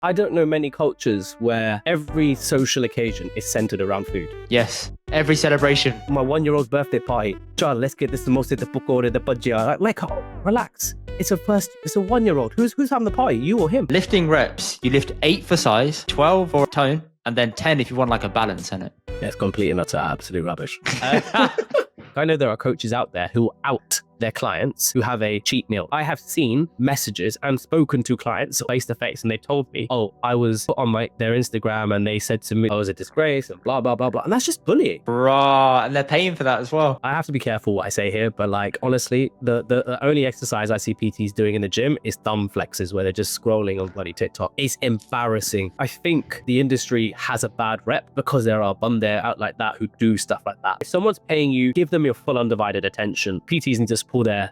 I don't know many cultures where every social occasion is centered around food. Yes, every celebration. My 1-year-old's birthday party. Child, let's get this samosa, the pakora, the bhajia. Like, oh, relax. It's a 1-year-old. Who's having the party? You or him? Lifting reps. You lift 8 for size, 12 for tone, and then 10 if you want like a balance in it. Yeah, it's complete and utter absolute rubbish. I know there are coaches out there who out their clients who have a cheat meal. I have seen messages and spoken to clients face to face, and they told me, oh, I was put on their Instagram and they said to me I was a disgrace and blah, blah, blah, blah. And that's just bullying. Bruh, and they're paying for that as well. I have to be careful what I say here, but like, honestly, the only exercise I see PTs doing in the gym is thumb flexes where they're just scrolling on bloody TikTok. It's embarrassing. I think the industry has a bad rep because there are bum there out like that who do stuff like that. If someone's paying you, give them your full undivided attention. PTs need to pull their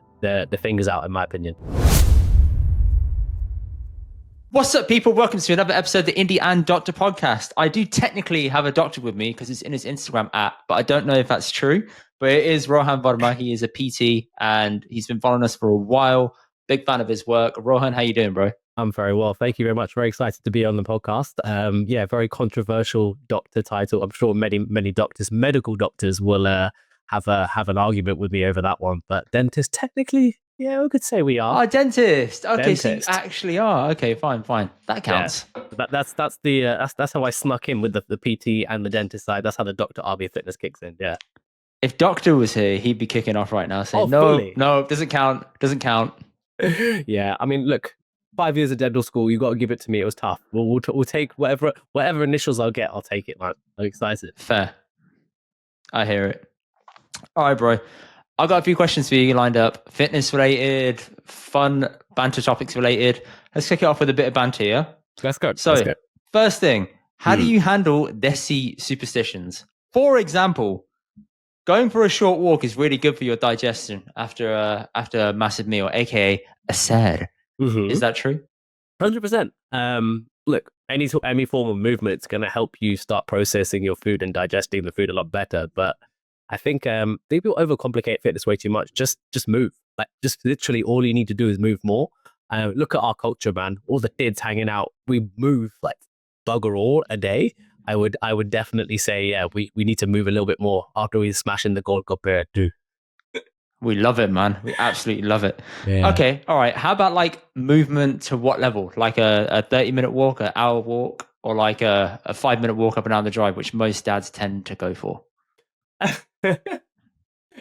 fingers out, in my opinion. What's up, people? Welcome to another episode of the Indy and Doctor podcast. I do technically have a doctor with me because it's in his Instagram app, but I don't know if that's true. But it is Rohan Verma. He is a PT and he's been following us for a while. Big fan of his work. Rohan, how you doing, bro? I'm very well. Thank you very much. Very excited to be on the podcast. Yeah, very controversial doctor title. I'm sure many doctors, medical doctors will have an argument with me over that one. But dentist, technically, yeah, we could say we are. Oh, dentist. Okay, dentist. So you actually are. Okay, fine. That counts. Yeah. That's how I snuck in with the PT and the dentist side. That's how the Dr. RB Fitness kicks in. Yeah. If Doctor was here, he'd be kicking off right now saying, no, doesn't count. Yeah, I mean, look, 5 years of dental school, you got to give it to me. It was tough. We'll take whatever initials I'll get. I'll take it, man. I'm excited. Fair. I hear it. All right, bro. I got a few questions for you lined up. Fitness related, fun banter topics related. Let's kick it off with a bit of banter, yeah? Let's go. So, first thing, how do you handle Desi superstitions? For example, going for a short walk is really good for your digestion after a massive meal, aka a SER. Mm-hmm. Is that true? 100%. Look, any form of movement is going to help you start processing your food and digesting the food a lot better. But I think people overcomplicate fitness way too much. Just move. Like, just literally all you need to do is move more. Look at our culture, man. All the kids hanging out. We move like bugger all a day. I would definitely say, yeah, we need to move a little bit more after we smash in the gold cup too. We love it, man. We absolutely love it. Yeah. Okay, all right. How about like movement to what level? Like a 30-minute walk, an hour walk, or like a 5-minute walk up and down the drive, which most dads tend to go for?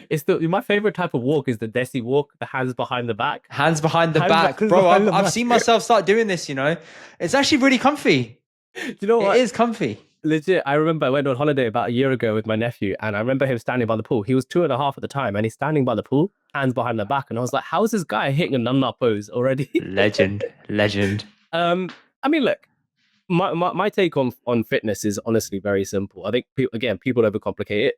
It's my favorite type of walk is the Desi walk, the hands behind the back. Hands behind the back. Bro, I've seen myself start doing this, you know. It's actually really comfy. Do you know what? It is comfy. Legit. I remember I went on holiday about a year ago with my nephew, and I remember him standing by the pool. He was 2.5 at the time, and he's standing by the pool, hands behind the back. And I was like, how is this guy hitting a nunna pose already? Legend. I mean, look, my take on fitness is honestly very simple. I think, people overcomplicate it.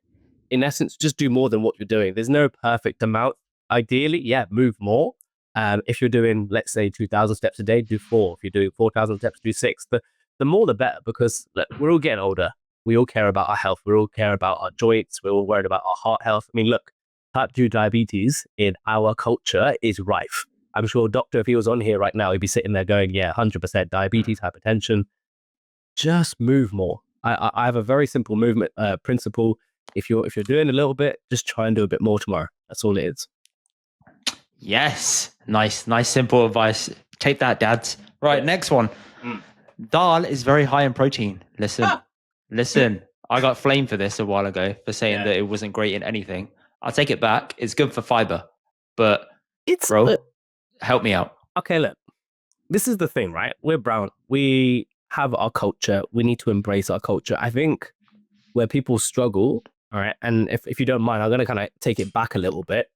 In essence, just do more than what you're doing. There's no perfect amount. Ideally, yeah, move more. If you're doing, let's say, 2,000 steps a day, do 4. If you're doing 4,000 steps, do 6. The more, the better, because look, we're all getting older. We all care about our health. We all care about our joints. We're all worried about our heart health. I mean, look, type 2 diabetes in our culture is rife. I'm sure Doctor, if he was on here right now, he'd be sitting there going, yeah, 100% diabetes, hypertension. Just move more. I have a very simple movement principle. If you're doing a little bit, just try and do a bit more tomorrow. That's all it is. Yes. Nice, simple advice. Take that, dads. Right, next one. Dal is very high in protein. Listen. I got flamed for this a while ago for saying that it wasn't great in anything. I'll take it back. It's good for fiber. But, help me out. Okay, look. This is the thing, right? We're brown. We have our culture. We need to embrace our culture. I think where people struggle, all right, and if you don't mind, I'm going to kind of take it back a little bit,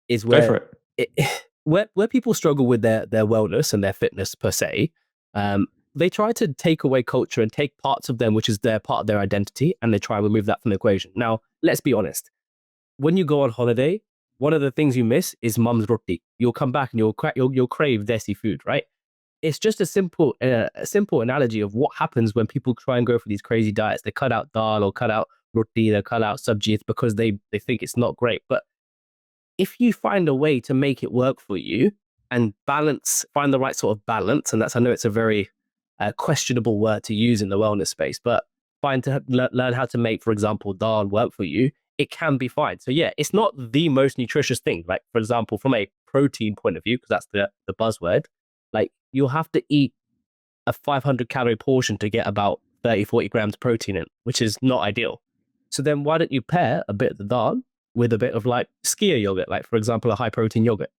is where, go for it. Where people struggle with their wellness and their fitness per se. They try to take away culture and take parts of them, which is their part of their identity, and they try and remove that from the equation. Now, let's be honest. When you go on holiday, one of the things you miss is mum's roti. You'll come back and you'll crave Desi food, right? It's just a simple analogy of what happens when people try and go for these crazy diets. They cut out dal or cut out roti, they cut out sabji. It's because they think it's not great. But if you find a way to make it work for you and find the right sort of balance, and I know it's a very questionable word to use in the wellness space, but find to learn how to make, for example, dal work for you, it can be fine. So yeah, it's not the most nutritious thing. Like, for example, from a protein point of view, because that's the buzzword, like you'll have to eat a 500 calorie portion to get about 30, 40 grams protein in, which is not ideal. So then why don't you pair a bit of the dal with a bit of like skyr yogurt, like for example, a high protein yogurt?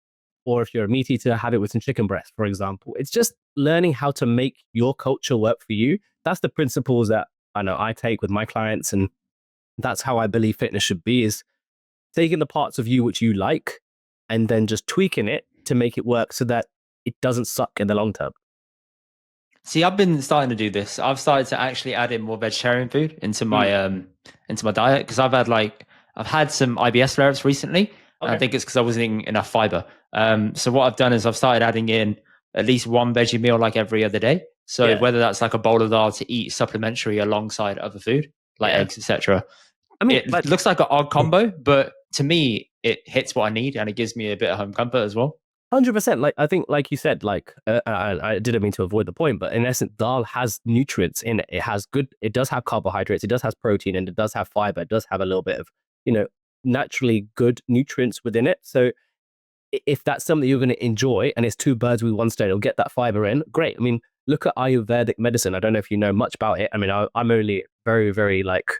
Or if you're a meat eater, have it with some chicken breast, for example. It's just learning how to make your culture work for you. That's the principles that I know I take with my clients. And that's how I believe fitness should be, is taking the parts of you which you like and then just tweaking it to make it work so that it doesn't suck in the long term. See, I've been starting to do this. I've started to actually add in more vegetarian food into my diet, because I've had some IBS flare-ups recently. And I think it's because I wasn't eating enough fiber. So what I've done is I've started adding in at least one veggie meal like every other day. So whether that's like a bowl of dal to eat supplementary alongside other food like eggs, etc. I mean, it looks like an odd combo, but to me, it hits what I need and it gives me a bit of home comfort as well. 100%. Like I think, like you said, like I didn't mean to avoid the point, but in essence, dal has nutrients in it. It has good. It does have carbohydrates. It does have protein, and it does have fiber. It does have a little bit of, naturally good nutrients within it. So if that's something you're going to enjoy, and it's two birds with one stone, it'll get that fiber in. Great. I mean, look at Ayurvedic medicine. I don't know if you know much about it. I mean, I'm only very, very like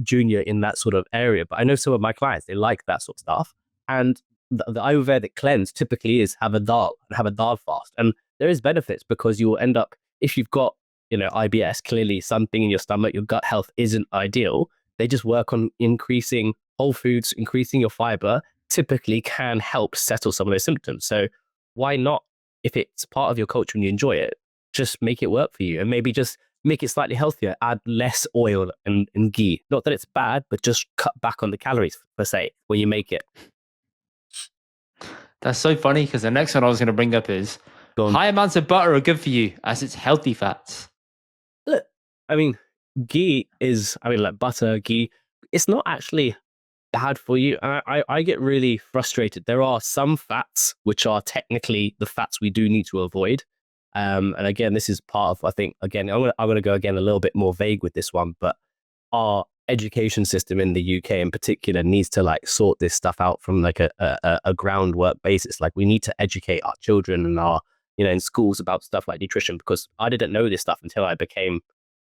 junior in that sort of area, but I know some of my clients, they like that sort of stuff. And the Ayurvedic cleanse typically is have a dal fast. And there is benefits, because you will end up, if you've got, IBS, clearly something in your stomach, your gut health isn't ideal. They just work on increasing whole foods, increasing your fiber, typically can help settle some of those symptoms. So why not, if it's part of your culture and you enjoy it, just make it work for you, and maybe just make it slightly healthier, add less oil and ghee. Not that it's bad, but just cut back on the calories per se when you make it. That's so funny, because the next one I was going to bring up is high amounts of butter are good for you as it's healthy fats. Look, I mean, ghee is, like butter, ghee, it's not actually bad for you. I get really frustrated. There are some fats which are technically the fats we do need to avoid. And again, this is part of, I think, again, I'm going to go again a little bit more vague with this one, but our education system in the UK in particular needs to like sort this stuff out from like a groundwork basis. Like we need to educate our children and our, in schools about stuff like nutrition, because I didn't know this stuff until I became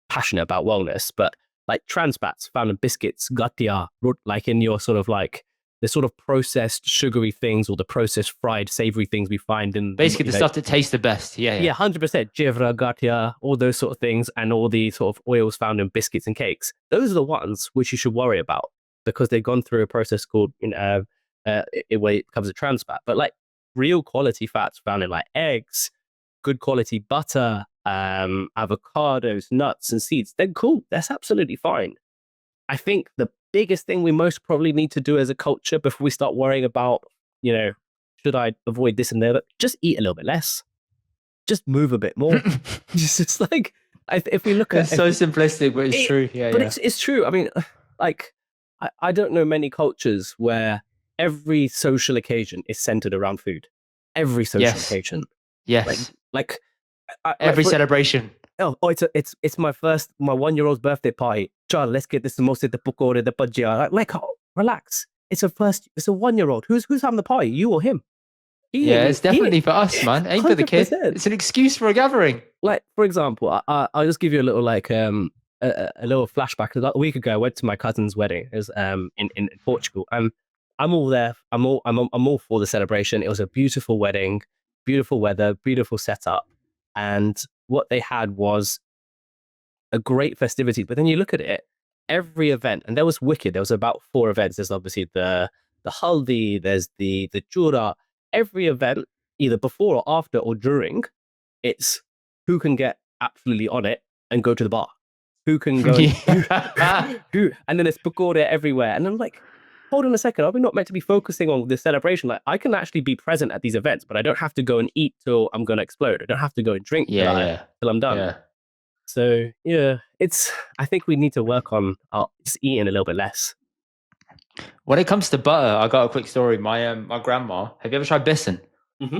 passionate about wellness. But like trans fats found in biscuits, gatia, like in your sort of like the sort of processed sugary things, or the processed fried savory things we find in basically the stuff that tastes the best. Yeah, 100%. Jivra, gatia, all those sort of things, and all the sort of oils found in biscuits and cakes. Those are the ones which you should worry about, because they've gone through a process called where it becomes a trans fat. But like real quality fats found in like eggs, good quality butter, avocados, nuts, and seeds, they're cool. That's absolutely fine. I think the biggest thing we most probably need to do as a culture before we start worrying about, should I avoid this and that, just eat a little bit less, just move a bit more. It's like, if we look at, it's so simplistic, but it's true. Yeah, but it's true. I mean, like, I don't know many cultures where every social occasion is centered around food. Every social occasion. Yes. Like every celebration. It's my 1-year-old's birthday party. Child, let's get this the pukore, the bhajia. Like, relax. It's a 1-year-old. Who's having the party? You or him? It's definitely for us, man. Ain't 100%. For the kid. It's an excuse for a gathering. Like, for example, I'll just give you a little like a little flashback. A week ago, I went to my cousin's wedding. It was in Portugal, and I'm all there. I'm all for the celebration. It was a beautiful wedding, beautiful weather, beautiful setup, and what they had was a great festivity. But then you look at it, every event, and there was wicked. There was about 4 events. There's obviously the haldi, there's the chura. Every event, either before or after or during, it's who can get absolutely on it and go to the bar. Who can go? Who, and then there's pakora everywhere. And I'm like, hold on a second, are we not meant to be focusing on the celebration? Like, I can actually be present at these events, but I don't have to go and eat till I'm going to explode. I don't have to go and drink till I'm done. Yeah. So, I think we need to work on just eating a little bit less. When it comes to butter, I got a quick story. My grandma, have you ever tried besan? Mm-hmm.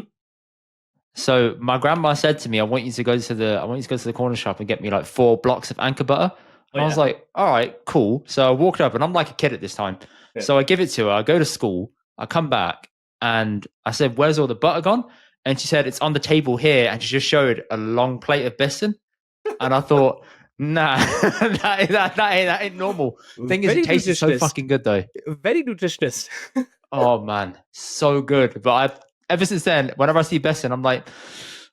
So my grandma said to me, I want you to go to the corner shop and get me like 4 blocks of anchor butter. Oh And I was yeah. like, all right, cool. So I walked up and I'm like a kid at this time. Yeah. So I give it to her. I go to school. I come back and I said, where's all the butter gone? And she said, it's on the table here. And she just showed a long plate of biscuit. And I thought, nah, that ain't normal. Thing is, it Very tasted so nutritionist. fucking good though. Very nutritionist. Oh man, so good. But I've ever since then, whenever I see Besson, I'm like,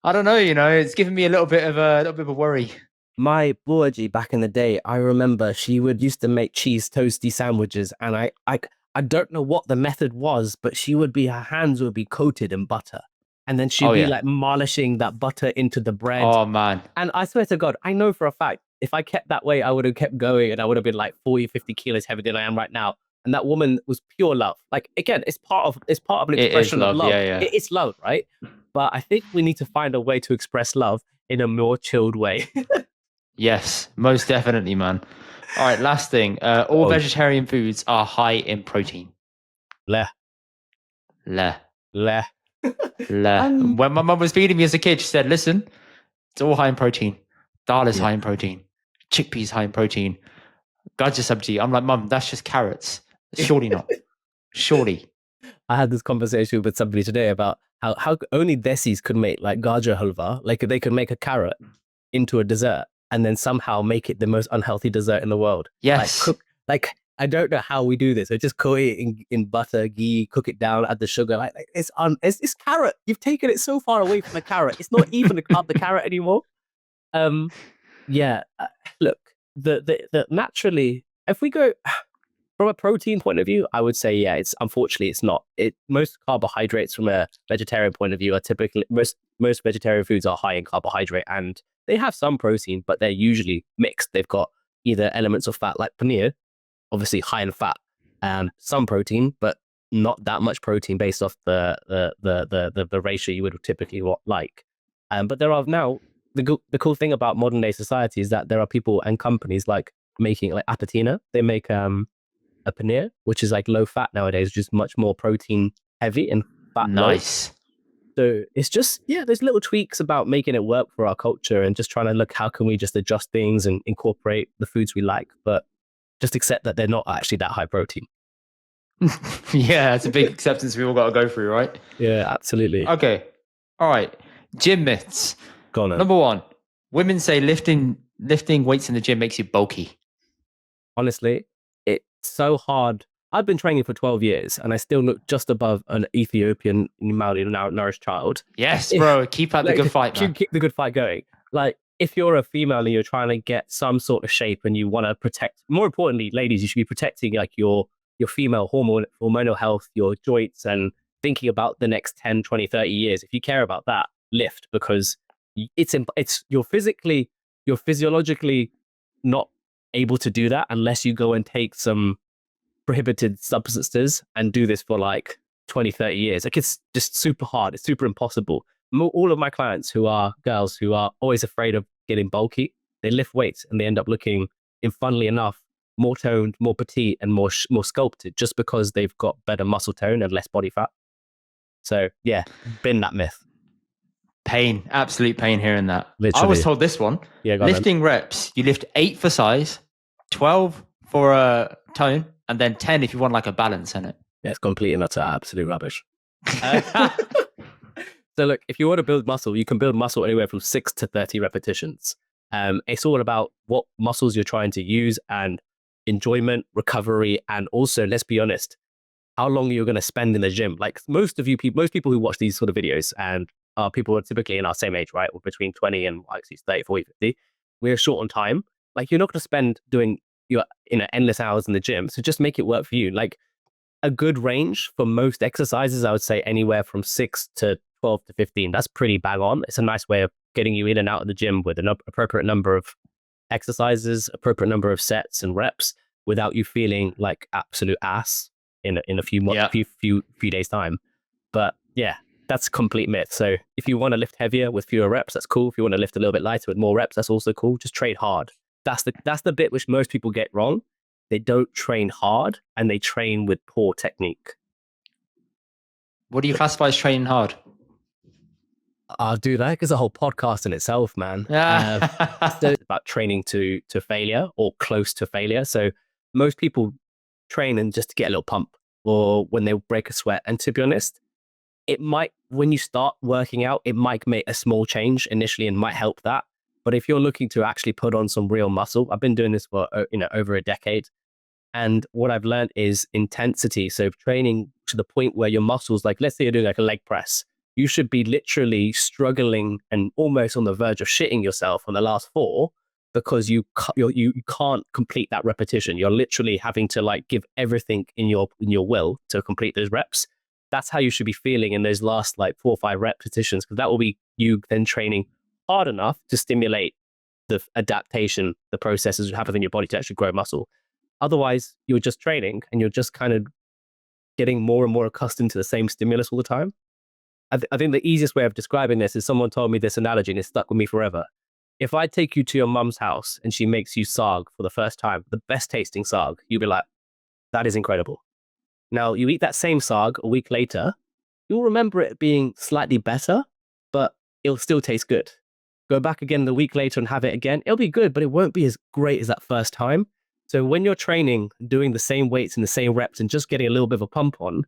I don't know, it's giving me a little bit of a worry. My Buaji back in the day, I remember she would used to make cheese toasty sandwiches, and I don't know what the method was, but her hands would be coated in butter, and then she'd Oh be yeah. like malishing that butter into the bread. Oh man. And I swear to God, I know for a fact, if I kept that way, I would have kept going, and I would have been like 40, 50 kilos heavier than I am right now. And that woman was pure love. Like again, it's part of an It is expression of love. love. Yeah, yeah. It's love, right? But I think we need to find a way to express love in a more chilled way. Yes, most definitely, man. All right, last thing. All Oh, vegetarian foods are high in protein. leh, Leh. leh. Leh. Um, When my mum was feeding me as a kid, she said, listen, it's all high in protein. Dal is yeah. high in protein. Chickpeas high in protein. Gajar sabji. I'm like, mum, that's just carrots. Surely not. Surely. I had this conversation with somebody today about how only desis could make like gajar halwa, like they could make a carrot into a dessert and then somehow make it the most unhealthy dessert in the world. Yes. Like I don't know how we do this. So just cook it in butter, ghee, cook it down, add the sugar. Like it's carrot. You've taken it so far away from the carrot. It's not even about the carrot anymore. Um, yeah. Look, the naturally, if we go from a protein point of view, I would say yeah. It's unfortunately it's not. Most carbohydrates from a vegetarian point of view are typically most vegetarian foods are high in carbohydrate and they have some protein, but they're usually mixed. They've got either elements of fat like paneer, obviously high in fat, and some protein, but not that much protein based off the ratio you would typically like. But there are now the cool thing about modern day society is that there are people and companies like making like Apatina. They make a paneer, which is like low fat nowadays, just much more protein heavy and fat low. Nice. So it's just, yeah, there's little tweaks about making it work for our culture and just trying to look how can we just adjust things and incorporate the foods we like, but just accept that they're not actually that high protein. Yeah, it's a big acceptance we all got to go through, right? Yeah, absolutely. Okay. All right. Gym myths. Go on. Number one, women say lifting weights in the gym makes you bulky. Honestly, it's so hard. I've been training for 12 years and I still look just above an Ethiopian malnourished child. Yes, bro. Keep up the good fight, man. Keep the good fight going. Like, if you're a female and you're trying to get some sort of shape and you want to protect, more importantly, ladies, you should be protecting like your female hormonal health, your joints, and thinking about the next 10, 20, 30 years. If you care about that, lift, because you're physiologically not able to do that unless you go and take some prohibited substances and do this for like 20, 30 years. Like it's just super hard. It's super impossible. All of my clients who are girls who are always afraid of getting bulky, they lift weights and they end up looking, funnily enough, more toned, more petite, and more sculpted just because they've got better muscle tone and less body fat. So yeah, bin that myth. Pain, absolute pain hearing that. Literally. I was told this one. Yeah, lifting reps, you lift 8 for size, 12 for a tone, and then 10 if you want like a balance in it. Yeah, it's complete and utter absolute rubbish. So look, if you want to build muscle, you can build muscle anywhere from 6 to 30 repetitions. It's all about what muscles you're trying to use and enjoyment, recovery, and also, let's be honest, how long you're going to spend in the gym. Like most people who watch these sort of videos and people are typically in our same age, right? Or between 20 and actually 30, 40, 50. We're short on time. Like you're not going to spend doing your endless hours in the gym. So just make it work for you. Like a good range for most exercises, I would say anywhere from 6 to 12 to 15. That's pretty bang on. It's a nice way of getting you in and out of the gym with an appropriate number of exercises, appropriate number of sets and reps without you feeling like absolute ass in a few days time. But yeah, that's a complete myth. So if you want to lift heavier with fewer reps, that's cool. If you want to lift a little bit lighter with more reps, that's also cool. Just train hard. That's the bit which most people get wrong. They don't train hard and they train with poor technique. What do you classify as training hard? I'll do that because a whole podcast in itself, man. So it's about training to failure or close to failure. So most people train and just to get a little pump or when they break a sweat. And to be honest, it might, when you start working out, it might make a small change initially and might help that. But if you're looking to actually put on some real muscle, I've been doing this for over a decade. And what I've learned is intensity. So training to the point where your muscles, like let's say you're doing like a leg press, you should be literally struggling and almost on the verge of shitting yourself on the last four because you can't complete that repetition. You're literally having to like give everything in your will to complete those reps. That's how you should be feeling in those last like 4 or 5 repetitions, because that will be you then training hard enough to stimulate the adaptation, the processes that happen in your body to actually grow muscle. Otherwise, you're just training and you're just kind of getting more and more accustomed to the same stimulus all the time. I think the easiest way of describing this is someone told me this analogy and it stuck with me forever. If I take you to your mum's house and she makes you sarg for the first time, the best tasting sarg, you'll be like, that is incredible. Now, you eat that same sarg a week later, you'll remember it being slightly better, but it'll still taste good. Go back again the week later and have it again. It'll be good, but it won't be as great as that first time. So when you're training, doing the same weights and the same reps and just getting a little bit of a pump on,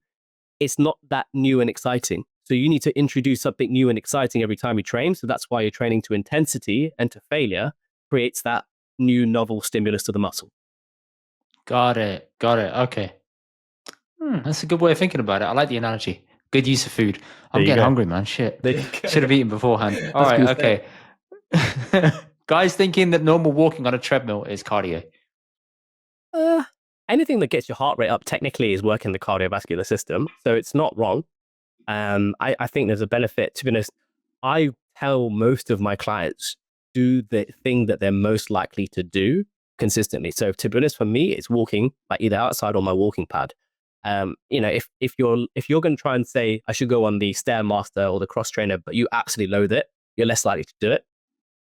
it's not that new and exciting. So you need to introduce something new and exciting every time you train. So that's why you're training to intensity and to failure creates that new novel stimulus to the muscle. Got it. Okay. That's a good way of thinking about it. I like the analogy. Good use of food. I'm getting hungry, man. Shit. Should have eaten beforehand. All right. Okay. Guys thinking that normal walking on a treadmill is cardio. Anything that gets your heart rate up technically is working the cardiovascular system. So it's not wrong. I think there's a benefit. To be honest, I tell most of my clients do the thing that they're most likely to do consistently. So to be honest, for me, it's walking, like either outside or my walking pad. If you're going to try and say I should go on the Stairmaster or the cross trainer, but you absolutely loathe it, you're less likely to do it.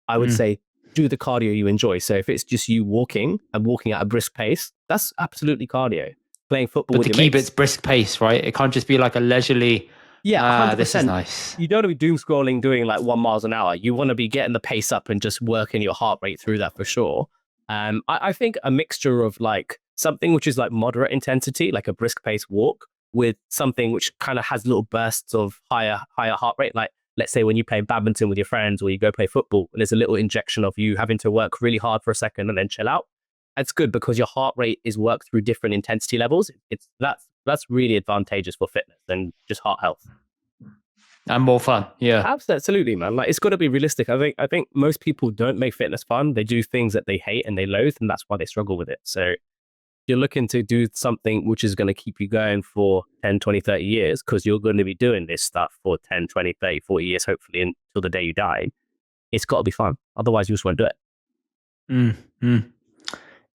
I would say do the cardio you enjoy. So if it's just you walking and walking at a brisk pace, that's absolutely cardio. Playing football, but to keep its brisk pace, right? It can't just be like a leisurely. Yeah, 100%. This is nice. You don't want to be doom scrolling doing like 1 mile an hour. You want to be getting the pace up and just working your heart rate through that for sure. I think a mixture of like something which is like moderate intensity, like a brisk pace walk, with something which kind of has little bursts of higher heart rate. Like let's say when you play badminton with your friends or you go play football, and there's a little injection of you having to work really hard for a second and then chill out. That's good because your heart rate is worked through different intensity levels. That's really advantageous for fitness and just heart health. And more fun. Yeah. Absolutely, man. Like it's got to be realistic. I think most people don't make fitness fun. They do things that they hate and they loathe, and that's why they struggle with it. So you're looking to do something which is going to keep you going for 10, 20, 30 years, because you're going to be doing this stuff for 10, 20, 30, 40 years, hopefully until the day you die. It's got to be fun. Otherwise, you just won't do it.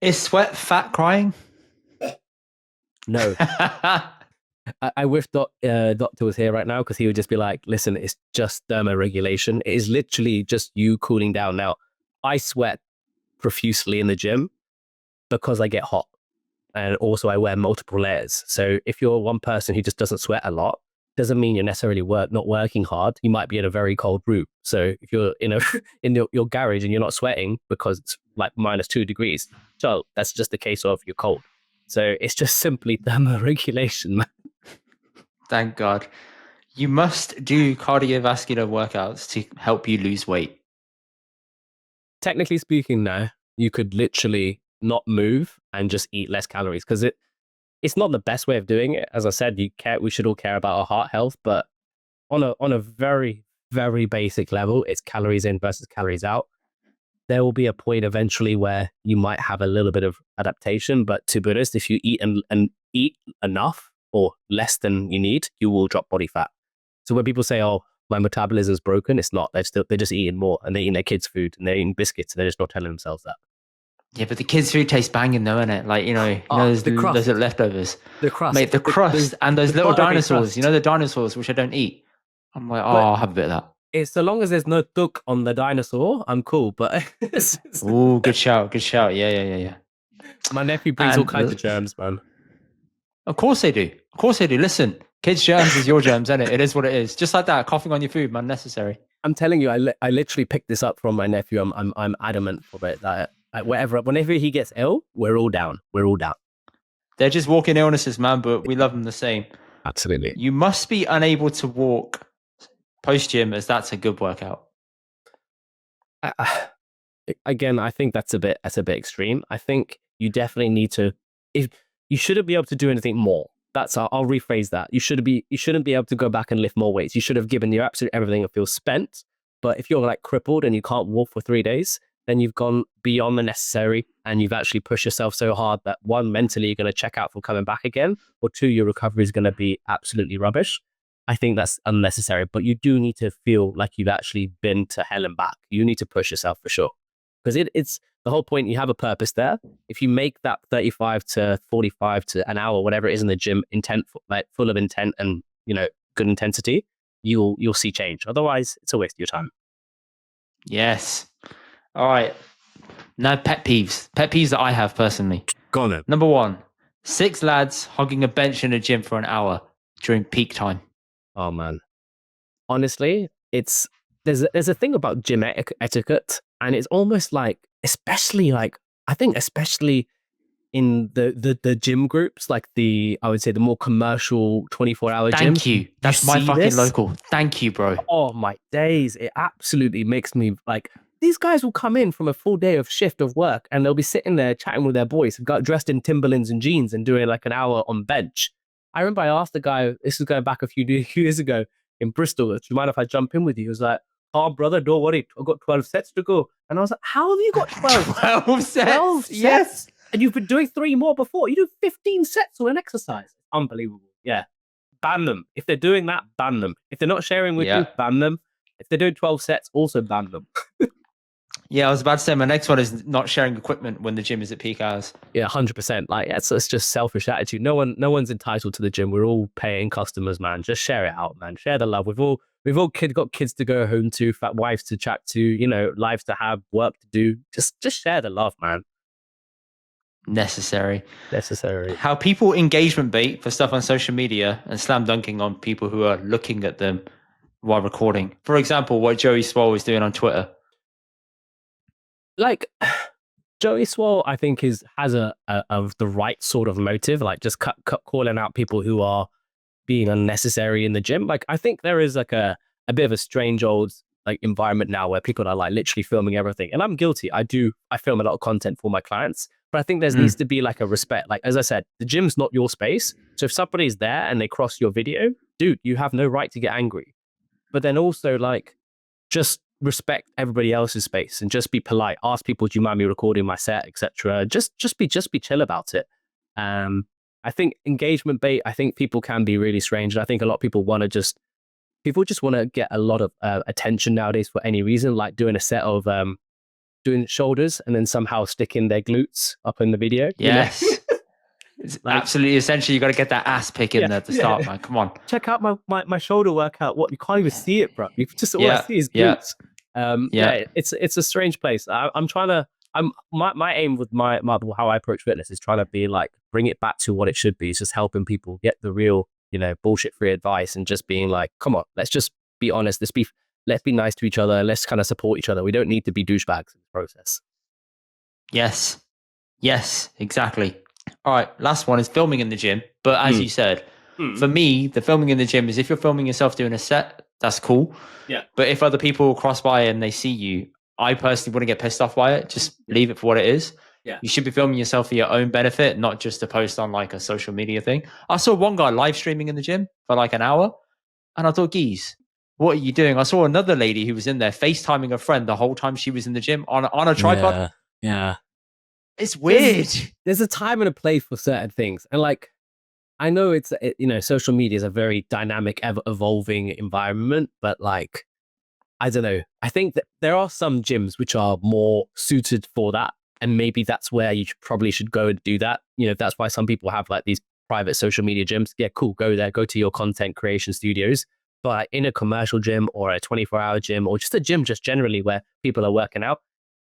Is sweat fat crying? No. I wish Doctor was here right now, because he would just be like, listen, it's just thermoregulation. It is literally just you cooling down. Now, I sweat profusely in the gym because I get hot. And also I wear multiple layers. So if you're one person who just doesn't sweat a lot, doesn't mean you're necessarily not working hard. You might be in a very cold room. So if you're in your garage and you're not sweating because it's like -2 degrees, so that's just the case of you're cold. So it's just simply thermoregulation, man. Thank God. You must do cardiovascular workouts to help you lose weight. Technically speaking, no. You could literally not move and just eat less calories, because it's not the best way of doing it. As I said, we should all care about our heart health, but on a very, very basic level, it's calories in versus calories out. There will be a point eventually where you might have a little bit of adaptation, but to be honest, if you eat and eat enough or less than you need, you will drop body fat. So when people say, "Oh, my metabolism is broken," it's not. They're just eating more, and they're eating their kids' food, and they're eating biscuits, and they're just not telling themselves that. Yeah, but the kids' food tastes banging though, innit? Like, those leftovers. The crust. Mate, the crust and those little dinosaurs, the dinosaurs, which I don't eat. I'm like, I'll have a bit of that. It's so long as there's no tuk on the dinosaur, I'm cool. But oh, good shout. Yeah. My nephew brings all kinds of germs, man. Of course they do. Listen, kids' germs is your germs, isn't it? It is what it is. Just like that, coughing on your food, man, necessary. I'm telling you, I literally picked this up from my nephew. I'm adamant for it that whenever he gets ill, we're all down. We're all down. They're just walking illnesses, man, but we love them the same. Absolutely. You must be unable to walk post gym, as that's a good workout. Again, I think that's a bit extreme. I think you definitely need to. If you shouldn't be able to do anything more. I'll rephrase that. You shouldn't be able to go back and lift more weights. You should have given your absolute everything and feel spent. But if you're like crippled and you can't walk for 3 days, then you've gone beyond the necessary and you've actually pushed yourself so hard that one, mentally you're going to check out from coming back again, or two, your recovery is going to be absolutely rubbish. I think that's unnecessary, but you do need to feel like you've actually been to hell and back. You need to push yourself for sure. Because it's the whole point. You have a purpose there. If you make that 35 to 45 to an hour, whatever it is in the gym, like full of intent and good intensity, you'll see change. Otherwise, it's a waste of your time. Yes. All right. Now, pet peeves that I have personally. Go on then. Number 1, 6 lads hogging a bench in a gym for an hour during peak time. Oh man, honestly, there's a thing about gym etiquette, and it's almost like, especially in the gym groups, like I would say the more commercial 24-hour gyms. Thank you. That's my fucking local. Thank you, bro. Oh my days, it absolutely makes me like. These guys will come in from a full day of shift of work and they'll be sitting there chatting with their boys, got dressed in Timberlands and jeans and doing like an hour on bench. I remember I asked the guy, this is going back a few years ago in Bristol, do you mind if I jump in with you? He was like, oh, brother, don't worry. I've got 12 sets to go. And I was like, how have you got 12? 12 sets? 12 sets? Yes. And you've been doing 3 more before. You do 15 sets on an exercise. Unbelievable. Yeah. Ban them. If they're doing that, ban them. If they're not sharing with you, ban them. If they're doing 12 sets, also ban them. Yeah, I was about to say my next one is not sharing equipment when the gym is at peak hours. Yeah, 100%. Like it's just selfish attitude. No one's entitled to the gym. We're all paying customers, man. Just share it out, man. Share the love. We've all got kids to go home to, fat wives to chat to, lives to have, work to do. Just share the love, man. Necessary. How people engagement bait for stuff on social media and slam dunking on people who are looking at them while recording. For example, what Joey Swole is doing on Twitter. Like Joey Swole, I think has the right sort of motive, like just calling out people who are being unnecessary in the gym. Like I think there is like a bit of a strange old like environment now where people are like literally filming everything, and I'm guilty. I film a lot of content for my clients, but I think there needs to be like a respect. Like as I said, the gym's not your space, so if somebody's there and they cross your video, dude, you have no right to get angry. But then also like just respect everybody else's space and just be polite. Ask people, do you mind me recording my set, etc. Just be chill about it. I think engagement bait, I think people can be really strange, and I think a lot of people just want to get a lot of attention nowadays for any reason, like doing a set of doing shoulders and then somehow sticking their glutes up in the video. Yes. It's like, absolutely essential. You got to get that ass pick in there to start, man. Come on. Check out my shoulder workout. What, you can't even see it, bro. You just all I see is glutes. It's a strange place. My aim with my how I approach fitness is trying to be like bring it back to what it should be. It's just helping people get the real, bullshit free advice and just being like, come on, let's just be honest. Let's be nice to each other. Let's kind of support each other. We don't need to be douchebags in the process. Yes, exactly. All right, last one is filming in the gym. But as you said, for me, the filming in the gym is if you're filming yourself doing a set, that's cool. Yeah. But if other people cross by and they see you, I personally wouldn't get pissed off by it. Just leave it for what it is. Yeah. You should be filming yourself for your own benefit, not just to post on like a social media thing. I saw one guy live streaming in the gym for like an hour, and I thought, geez, what are you doing? I saw another lady who was in there FaceTiming a friend the whole time she was in the gym on a tripod. Yeah. It's weird. There's a time and a place for certain things. And like, I know social media is a very dynamic, ever evolving environment, but like, I don't know. I think that there are some gyms which are more suited for that. And maybe that's where you probably should go and do that. That's why some people have like these private social media gyms. Yeah, cool. Go there, go to your content creation studios. But in a commercial gym or a 24-hour gym or just a gym just generally where people are working out,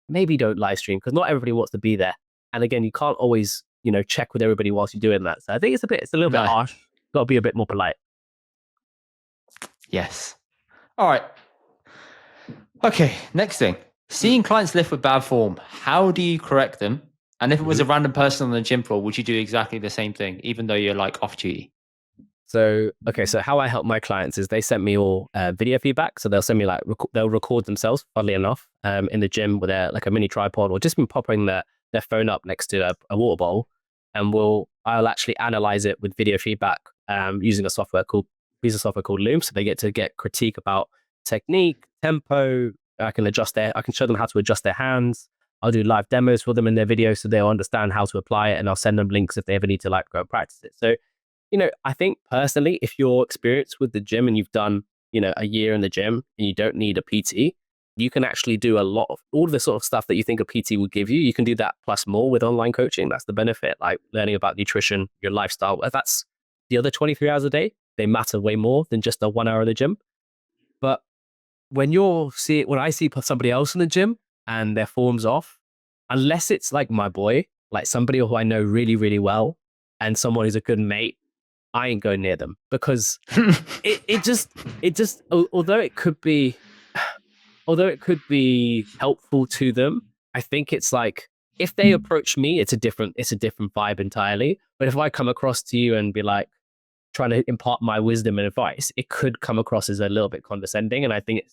maybe don't live stream because not everybody wants to be there. And again, you can't always, check with everybody whilst you're doing that. So I think it's a little bit harsh. Got to be a bit more polite. Yes. All right. Okay, next thing. Seeing clients lift with bad form, how do you correct them? And if it was Mhm. a random person on the gym floor, would you do exactly the same thing, even though you're like off duty? So, okay, so how I help my clients is they send me all video feedback. So they'll send me like, they'll record themselves, funnily enough, in the gym with their like a mini tripod or just been popping their phone up next to a water bowl. And I'll actually analyze it with video feedback using a piece of software called Loom. So they get to get critique about technique, tempo. I can show them how to adjust their hands. I'll do live demos for them in their videos so they'll understand how to apply it. And I'll send them links if they ever need to like go and practice it. So I think personally, if you're experienced with the gym and you've done, a year in the gym and you don't need a PT, you can actually do a lot of all of the sort of stuff that you think a PT would give you. You can do that plus more with online coaching. That's the benefit, like learning about nutrition, your lifestyle. If that's the other 23 hours a day, they matter way more than just a 1 hour in the gym. But when I see somebody else in the gym and their form's off, unless it's like my boy, like somebody who I know really, really well, and someone who's a good mate, I ain't going near them because although it could be helpful to them, I think it's like if they approach me, it's a different vibe entirely. But if I come across to you and be like trying to impart my wisdom and advice, it could come across as a little bit condescending. And I think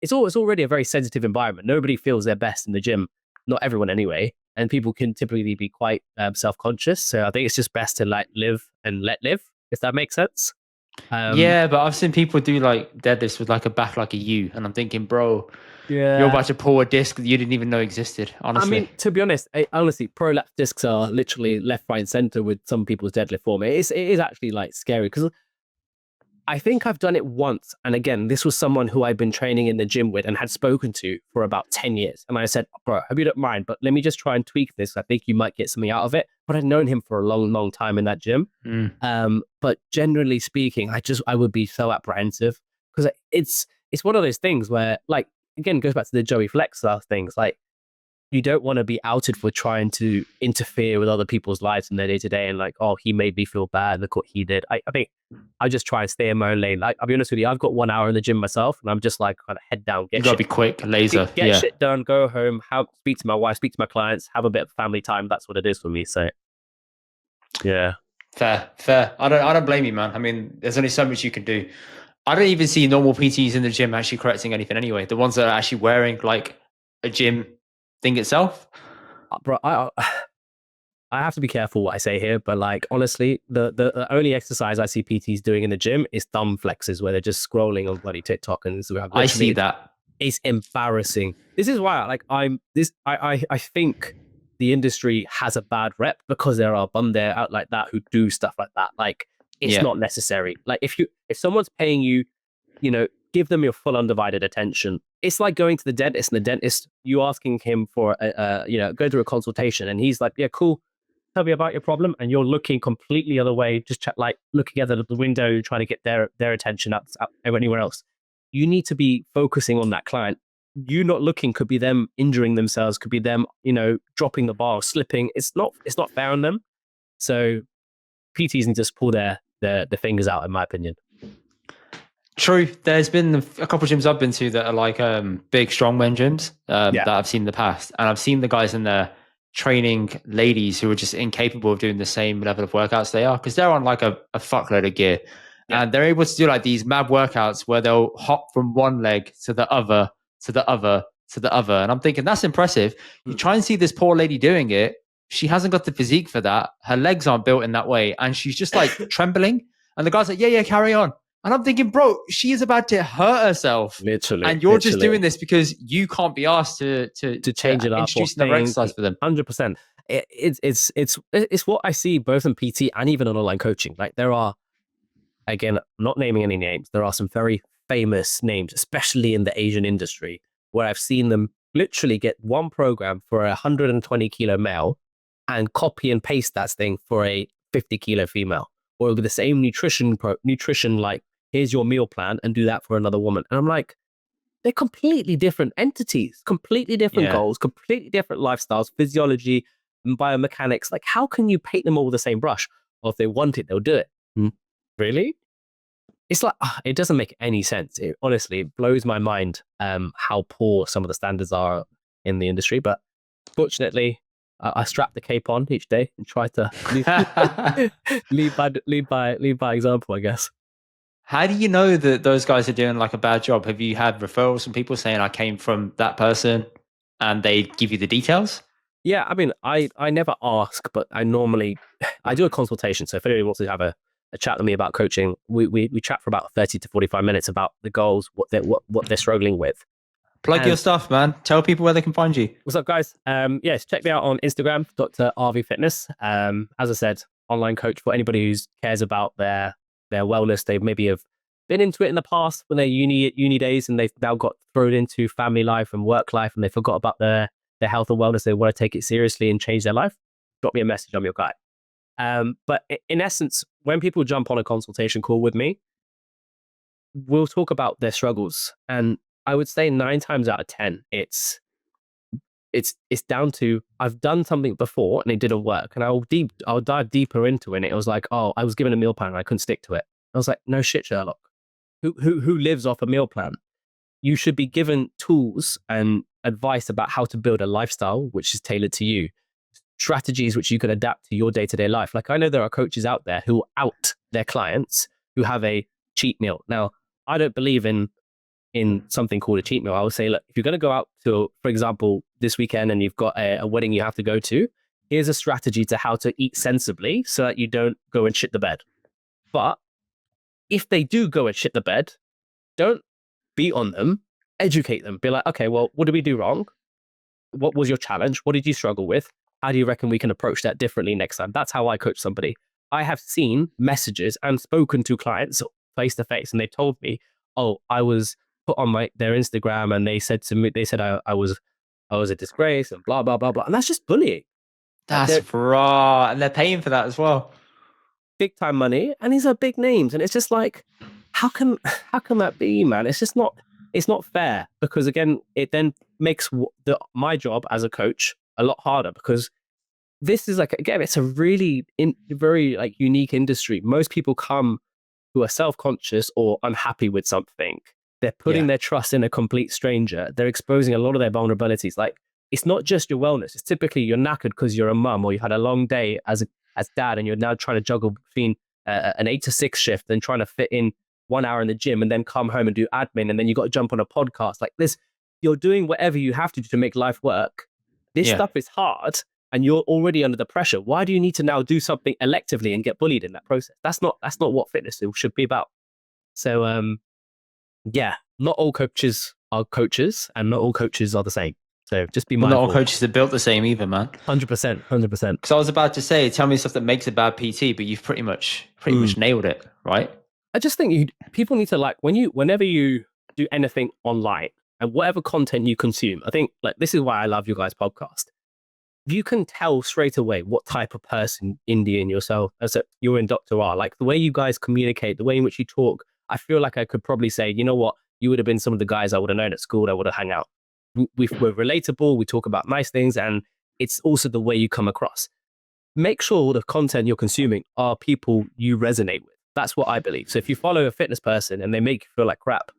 it's already a very sensitive environment. Nobody feels their best in the gym, not everyone anyway. And people can typically be quite self-conscious. So I think it's just best to like live and let live, if that makes sense. Yeah, but I've seen people do like deadlifts with like a back like a U, and I'm thinking, bro, you're Yeah. about to pull a disc that you didn't even know existed. I Honestly. mean, to be honest, honestly, prolapse discs are literally left, right, and center with some people's deadlift form. It is actually like scary because I think I've done it once. And again, this was someone who I've been training in the gym with and had spoken to for about 10 years. And I said, bro, I hope you don't mind, but let me just try and tweak this. I think you might get something out of it. But I'd known him for a long, long time in that gym. Mm. But generally speaking, I would be so apprehensive because it's one of those things where, like, again, it goes back to the Joey Flex style things. Like, you don't want to be outed for trying to interfere with other people's lives in their day to day and like, oh, he made me feel bad. Look what he did. I think I just try and stay in my own lane. Like, I'll be honest with you, I've got 1 hour in the gym myself, and I'm just like kind of head down, You gotta be quick, laser. get Yeah. shit done, go home, speak to my wife, speak to my clients, have a bit of family time. That's what it is for me. So, yeah. Fair, fair. I don't blame you, man. I mean, there's only so much you can do. I don't even see normal PTs in the gym actually correcting anything anyway. The ones that are actually wearing like a gym thing itself. Bro, I have to be careful what I say here, but like honestly, the only exercise I see PTs doing in the gym is thumb flexes where they're just scrolling on bloody TikTok and Instagram. I see Literally, that. it's embarrassing. This is why I think the industry has a bad rep because there are bum there out like that who do stuff like that. Like it's Yeah. not necessary. Like if someone's paying you, give them your full undivided attention. It's like going to the dentist and the dentist, you asking him for go through a consultation and he's like, yeah, cool. Tell me about your problem, and you're looking completely other way, just like looking at the window, trying to get their attention up anywhere else. You need to be focusing on that client. You not looking could be them injuring themselves, could be them, dropping the bar, slipping. It's not fair on them. So PTs need to just pull their fingers out, in my opinion. True. There's been a couple of gyms I've been to that are like big strongman gyms that I've seen in the past, and I've seen the guys in there training ladies who are just incapable of doing the same level of workouts they are because they're on like a fuckload of gear, and they're able to do like these mad workouts where they'll hop from one leg to the other, to the other, to the other, and I'm thinking that's impressive. You try and see this poor lady doing it. She hasn't got the physique for that. Her legs aren't built in that way, and she's just like trembling. And the guy's like, yeah, carry on. And I'm thinking, bro, she is about to hurt herself. Literally. And you're just doing this because you can't be asked to change it up, introduce another exercise for them. 100%. It's what I see both in PT and even on online coaching. Like there are, again, not naming any names, there are some very famous names, especially in the Asian industry, where I've seen them literally get one program for a 120-kilo male and copy and paste that thing for a 50-kilo female, or with the same nutrition like, here's your meal plan, and do that for another woman. And I'm like, they're completely different entities, completely different goals, completely different lifestyles, physiology, and biomechanics. Like, how can you paint them all with the same brush? Or if they want it, they'll do it. Really? it's like it doesn't make any sense. It honestly it blows my mind how poor some of the standards are in the industry. But fortunately, I strap the cape on each day and try to lead by example, I guess. How do you know that those guys are doing like a bad job? Have you had referrals from people saying I came from that person and they give you the details? Yeah, I mean, I never ask, but I normally I do a consultation. So if anyone wants to have a chat with me about coaching, we chat for about 30 to 45 minutes about the goals, what they're struggling with. Plug your And stuff, man. Tell people where they can find you. what's up, guys? Yes, check me out on Instagram, Dr. RV Fitness. As I said, online coach for anybody who cares about their wellness. They maybe have been into it in the past when they're uni days, and they've now got thrown into family life and work life, and they forgot about their health and wellness. They want to take it seriously and change their life. Drop me a message. I'm your guy. But in essence, when people jump on a consultation call with me, we'll talk about their struggles, and I would say 9 times out of 10, it's down to I've done something before and it didn't work, and I'll dive deeper into it. And it was like, oh, I was given a meal plan and I couldn't stick to it. I was like, no shit, Sherlock. Who lives off a meal plan? You should be given tools and advice about how to build a lifestyle which is tailored to you, strategies which you can adapt to your day-to-day life. Like, I know there are coaches out there who out their clients who have a cheat meal. Now, I don't believe in something called a cheat meal. I would say, look, if you're going to go out to, for example, this weekend and you've got a wedding you have to go to, here's a strategy to how to eat sensibly so that you don't go and shit the bed. But if they do go and shit the bed, don't beat on them, educate them. Be like, okay, well, what did we do wrong? What was your challenge? What did you struggle with? How do you reckon we can approach that differently next time? That's how I coach somebody. I have seen messages and spoken to clients face to face, and they told me, oh, I was put on their Instagram, and they said to me, I was a disgrace and blah blah blah blah, and that's just bullying. That's raw, and they're paying for that as well. Big time money, and these are big names, and it's just like, how can that be, man? It's just not. It's not fair, because again, it then makes my job as a coach a lot harder, because this is like, again, it's a really very like unique industry. Most people come who are self-conscious or unhappy with something. They're putting their trust in a complete stranger. They're exposing a lot of their vulnerabilities. Like, it's not just your wellness. It's typically you're knackered because you're a mum, or you had a long day as dad, and you're now trying to juggle between an 8 to 6 shift and trying to fit in 1 hour in the gym and then come home and do admin, and then you got to jump on a podcast. Like this, you're doing whatever you have to do to make life work. This stuff is hard, and you're already under the pressure. Why do you need to now do something electively and get bullied in that process? That's not what fitness should be about. So yeah, not all coaches are coaches, and not all coaches are the same. So just be mindful. Not all coaches are built the same either, man. 100%. Because I was about to say, tell me stuff that makes a bad PT, but you've pretty much nailed it, right? I just think people need to, like, whenever you do anything online and whatever content you consume, I think, like, this is why I love your guys' podcast. You can tell straight away what type of person Indy and yourself, as you and Dr. are. Like, the way you guys communicate, the way in which you talk, I feel like I could probably say, you know what, you would have been some of the guys I would have known at school that would have hung out. We're relatable, we talk about nice things, and it's also the way you come across. Make sure the content you're consuming are people you resonate with. That's what I believe. So if you follow a fitness person and they make you feel like crap,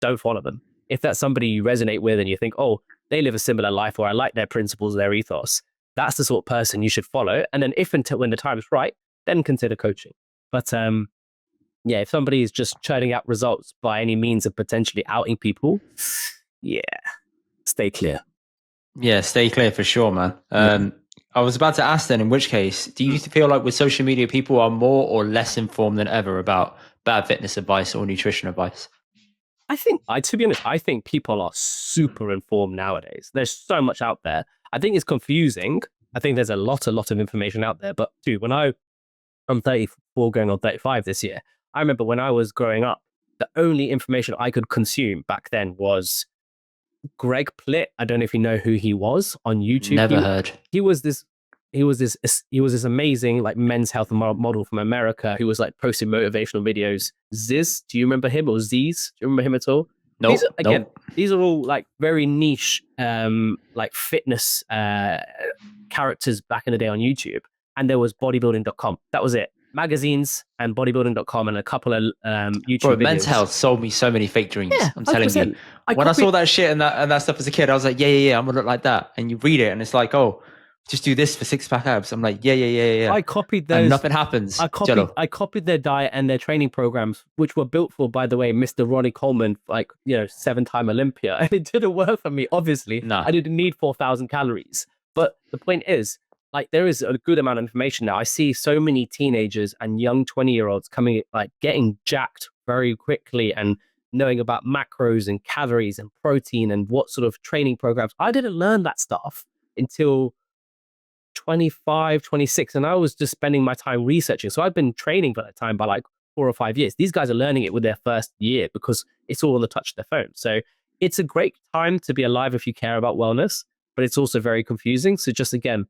don't follow them. If that's somebody you resonate with and you think, oh, they live a similar life, or I like their principles, their ethos, that's the sort of person you should follow. And then when the time is right, then consider coaching. But yeah, if somebody is just churning out results by any means of potentially outing people, yeah, stay clear. Yeah, stay clear for sure, man. I was about to ask then, in which case, do you feel like with social media, people are more or less informed than ever about bad fitness advice or nutrition advice? To be honest, I think people are super informed nowadays. There's so much out there. I think it's confusing. I think there's a lot of information out there. But dude, I'm 34 going on 35 this year. I remember when I was growing up, the only information I could consume back then was Greg Plitt. I don't know if you know who he was on YouTube. Never heard. He was this amazing, like, men's health model from America who was like posting motivational videos. Ziz, do you remember him? Or Z's? Do you remember him at all? No. These are all like very niche, like fitness characters back in the day on YouTube. And there was bodybuilding.com. That was it. magazines and bodybuilding.com and a couple of YouTube Bro, videos. Men's Health sold me so many fake dreams. Yeah, I'm telling you. 100%. When I saw that shit and that stuff as a kid, I was like, yeah, I'm gonna look like that. And you read it, and it's like, oh, just do this for 6-pack abs. I'm like, yeah. I copied those. And nothing happens. I copied their diet and their training programs, which were built for, by the way, Mr. Ronnie Coleman, like 7-time Olympia, and it didn't work for me. Obviously, Nah. I didn't need 4,000 calories. But the point is, like, there is a good amount of information now. I see so many teenagers and young 20-year-olds coming, like, getting jacked very quickly and knowing about macros and calories and protein and what sort of training programs. I didn't learn that stuff until 25, 26, and I was just spending my time researching. So I've been training for that time by like 4 or 5 years. These guys are learning it with their first year because it's all on the touch of their phone. So it's a great time to be alive if you care about wellness, but it's also very confusing. So just, again,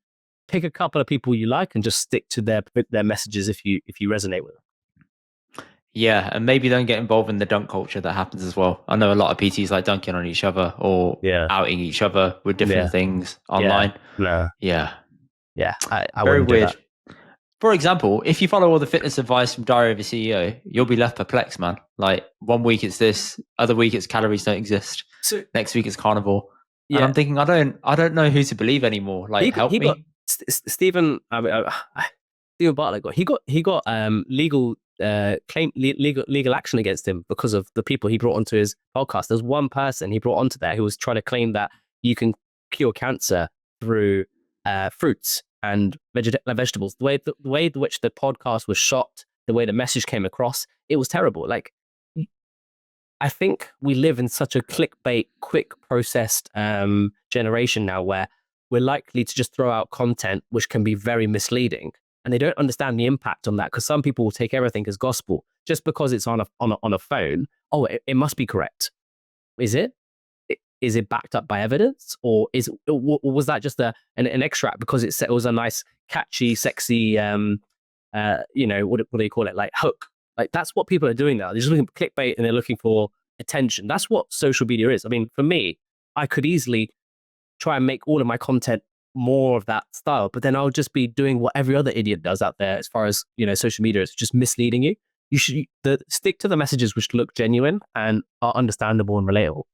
pick a couple of people you like and just stick to their messages if you resonate with them. Yeah, and maybe don't get involved in the dunk culture that happens as well. I know a lot of PTs like dunking on each other or outing each other with different things online. Yeah, I very wouldn't weird. do that. For example, if you follow all the fitness advice from Diary of a CEO, you'll be left perplexed, man. Like, one week it's this, other week it's calories don't exist. So next week it's carnivore. And I'm thinking, I don't know who to believe anymore. Like, help me. Stephen Bartlett got legal legal action against him because of the people he brought onto his podcast. There's one person he brought onto there who was trying to claim that you can cure cancer through fruits and vegetables. The way in which the podcast was shot, the way the message came across, it was terrible. Like, I think we live in such a clickbait, quick processed generation now where we're likely to just throw out content which can be very misleading, and they don't understand the impact on that, because some people will take everything as gospel just because it's on a phone. Oh, it must be correct. Is it? Is it backed up by evidence, or was that just an extract because it was a nice, catchy, sexy, what do you call it, like hook? Like, that's what people are doing now. They're just looking for clickbait and they're looking for attention. That's what social media is. I mean, for me, I could easily try and make all of my content more of that style, but then I'll just be doing what every other idiot does out there as far as, social media is, just misleading you. You should stick to the messages which look genuine and are understandable and relatable.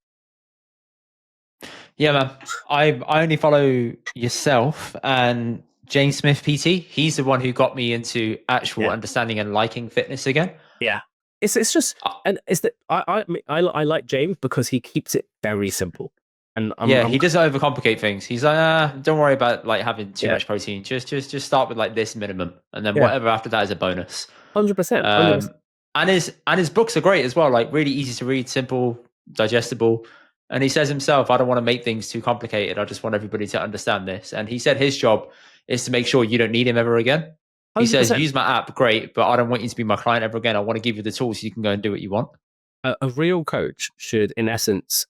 Yeah, man. I only follow yourself and James Smith PT. He's the one who got me into actual understanding and liking fitness again. Yeah, it's just, and it's that I like James because he keeps it very simple. And he doesn't overcomplicate things. He's like, don't worry about like having too much protein. Just start with like this minimum, and then whatever after that is a bonus. 100%. And his books are great as well. Like, really easy to read, simple, digestible. And he says himself, I don't want to make things too complicated. I just want everybody to understand this. And he said his job is to make sure you don't need him ever again. 100%. He says, use my app, great, but I don't want you to be my client ever again. I want to give you the tools so you can go and do what you want. A real coach should, in essence,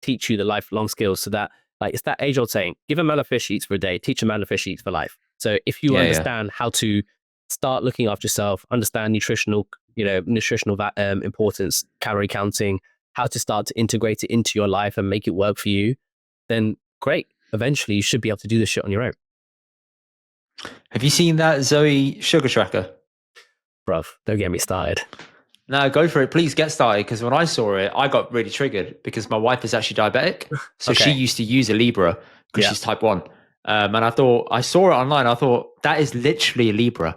teach you the lifelong skills, so that, like, it's that age-old saying, give a man a fish eats for a day, teach a man a fish eats for life. So if you understand how to start looking after yourself, understand nutritional importance, calorie counting, how to start to integrate it into your life and make it work for you, then great. Eventually, you should be able to do this shit on your own. Have you seen that Zoe Sugar tracker? Bruv, don't get me started. No, go for it. Please get started, because when I saw it, I got really triggered because my wife is actually diabetic. So she used to use a Libra because she's type 1. And I saw it online. I thought, that is literally a Libra.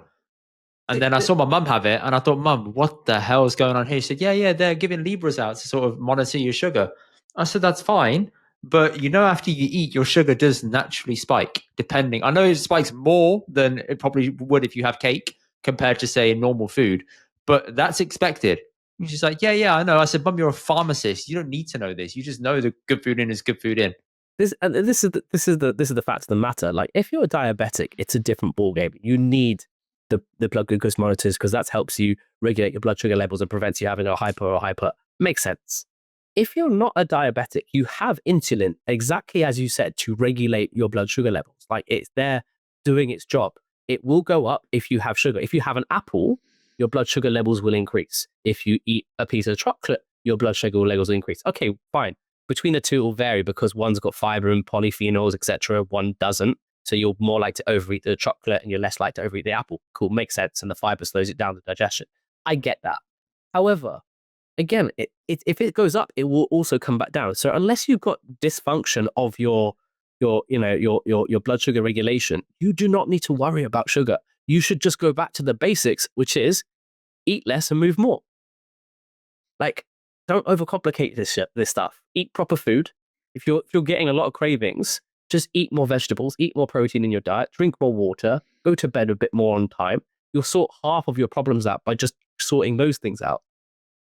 And then I saw my mum have it, and I thought, Mum, what the hell is going on here? She said, yeah, they're giving Libras out to sort of monitor your sugar. I said, that's fine. But after you eat, your sugar does naturally spike, depending. I know it spikes more than it probably would if you have cake compared to, say, normal food. But that's expected. And she's like, yeah, I know. I said, Mum, you're a pharmacist. You don't need to know this. You just know the good food in is good food in. This is the fact of the matter. Like, if you're a diabetic, it's a different ballgame. You need the blood glucose monitors, because that helps you regulate your blood sugar levels and prevents you having a hyper. Makes sense. If you're not a diabetic, you have insulin, exactly as you said, to regulate your blood sugar levels. Like, it's there doing its job. It will go up if you have sugar. If you have an apple, your blood sugar levels will increase. If you eat a piece of chocolate, your blood sugar levels will increase. Okay, fine. Between the two, it will vary because one's got fiber and polyphenols, etc. One doesn't. So you're more likely to overeat the chocolate and you're less likely to overeat the apple. Cool, makes sense. And the fiber slows it down the digestion. I get that. However, again, if it goes up, it will also come back down. So unless you've got dysfunction of your blood sugar regulation, you do not need to worry about sugar. You should just go back to the basics, which is eat less and move more. Like, don't overcomplicate this stuff. Eat proper food. If you're getting a lot of cravings, just eat more vegetables, eat more protein in your diet, drink more water, go to bed a bit more on time. You'll sort half of your problems out by just sorting those things out.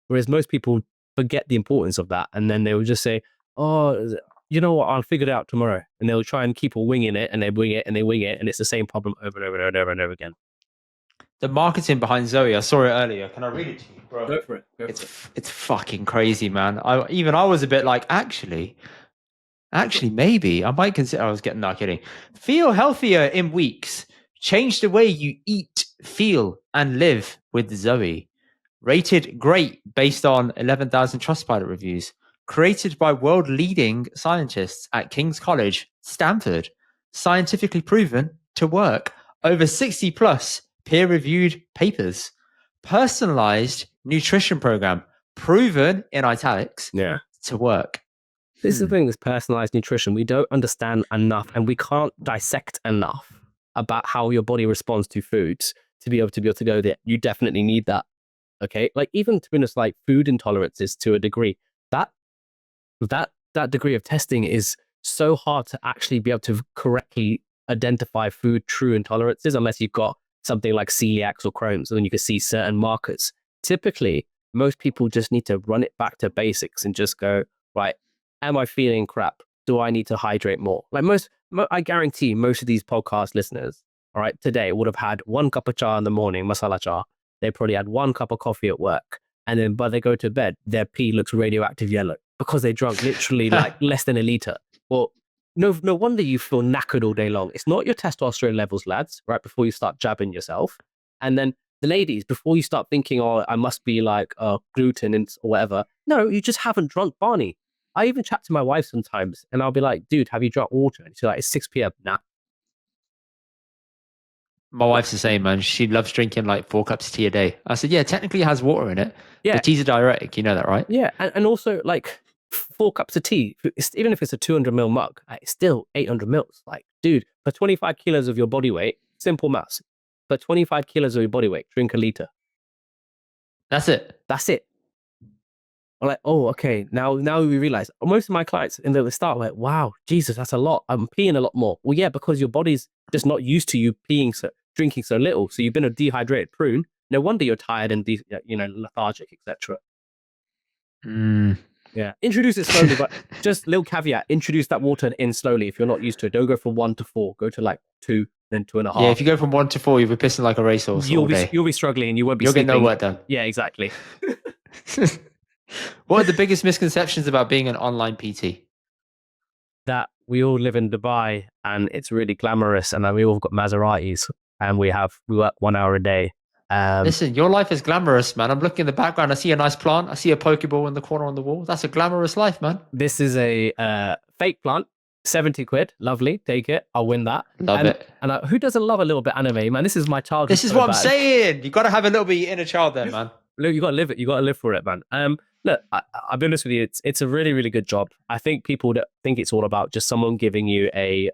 Whereas most people forget the importance of that, and then they will just say, "Oh, you know what? I'll figure it out tomorrow." And they'll try and keep on winging it, and they wing it, and they wing it, and it's the same problem over and over and over and over again. The marketing behind Zoe, I saw it earlier. Can I read it to you, bro? Go for it. It's fucking crazy, man. I was a bit like, actually, maybe I might consider. I was getting not kidding. Feel healthier in weeks. Change the way you eat, feel, and live with Zoe. Rated great based on 11,000 Trustpilot reviews. Created by world-leading scientists at King's College, Stanford. Scientifically proven to work. Over 60 plus peer-reviewed papers. Personalized nutrition program. Proven, in italics, to work. This is the thing, this personalized nutrition. We don't understand enough, and we can't dissect enough about how your body responds to foods to be able to go there. You definitely need that. Okay, like even to be honest, like food intolerances to a degree, that degree of testing is so hard to actually be able to correctly identify food true intolerances unless you've got something like celiacs or Crohn's, and then you can see certain markers. Typically, most people just need to run it back to basics and just go, right, am I feeling crap? Do I need to hydrate more? Like I guarantee most of these podcast listeners, all right, today would have had 1 cup of cha in the morning, masala cha. They probably had 1 cup of coffee at work. And then by they go to bed, their pee looks radioactive yellow because they drank literally like less than a liter. Well, no wonder you feel knackered all day long. It's not your testosterone levels, lads, right? Before you start jabbing yourself. And then the ladies, before you start thinking, oh, I must be like gluten and or whatever. No, you just haven't drunk Barney. I even chat to my wife sometimes and I'll be like, dude, have you drunk water? And she's like, it's 6 p.m. Nah. My wife's the same, man. She loves drinking like 4 cups of tea a day. I said, yeah, technically it has water in it. Yeah. But tea's a diuretic. You know that, right? Yeah. And also like 4 cups of tea, even if it's a 200 ml mug, it's still 800 mils. Like, dude, for 25 kilos of your body weight, simple maths, for 25 kilos of your body weight, drink a liter. That's it. I'm like, oh, okay. Now we realize most of my clients in the start like, wow, Jesus, that's a lot. I'm peeing a lot more. Well, yeah, because your body's just not used to you drinking so little. So you've been a dehydrated prune. No wonder you're tired and lethargic, etc. Yeah, introduce it slowly, but just little caveat: introduce that water in slowly. If you're not used to it, don't go from 1 to 4. Go to like 2, then 2.5. Yeah, if you go from 1 to 4, you'll be pissing like a racehorse all day. You'll be struggling, and you won't be. You'll get no work done. Yeah, exactly. What are the biggest misconceptions about being an online PT? That we all live in Dubai and it's really glamorous, and we all got Maseratis, and we work 1 hour a day. Listen, your life is glamorous, man. I'm looking in the background. I see a nice plant. I see a Pokeball in the corner on the wall. That's a glamorous life, man. This is a fake plant. 70 quid. Lovely. Take it. I'll win that. Love it. And who doesn't love a little bit anime, man? This is my childhood. This is what I'm saying. You got to have a little bit of your inner child there, man. Look, you got to live it. You got to live for it, man. Look, I'll be honest with you. It's a really, really good job. I think people that think it's all about just someone giving you a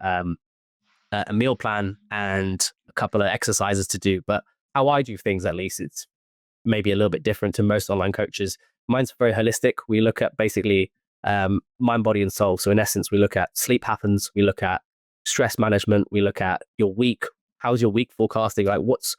meal plan and a couple of exercises to do. But how I do things, at least, it's maybe a little bit different to most online coaches. Mine's very holistic. We look at basically mind, body, and soul. So in essence, we look at sleep patterns. We look at stress management. We look at your week. How's your week forecasting? Like what's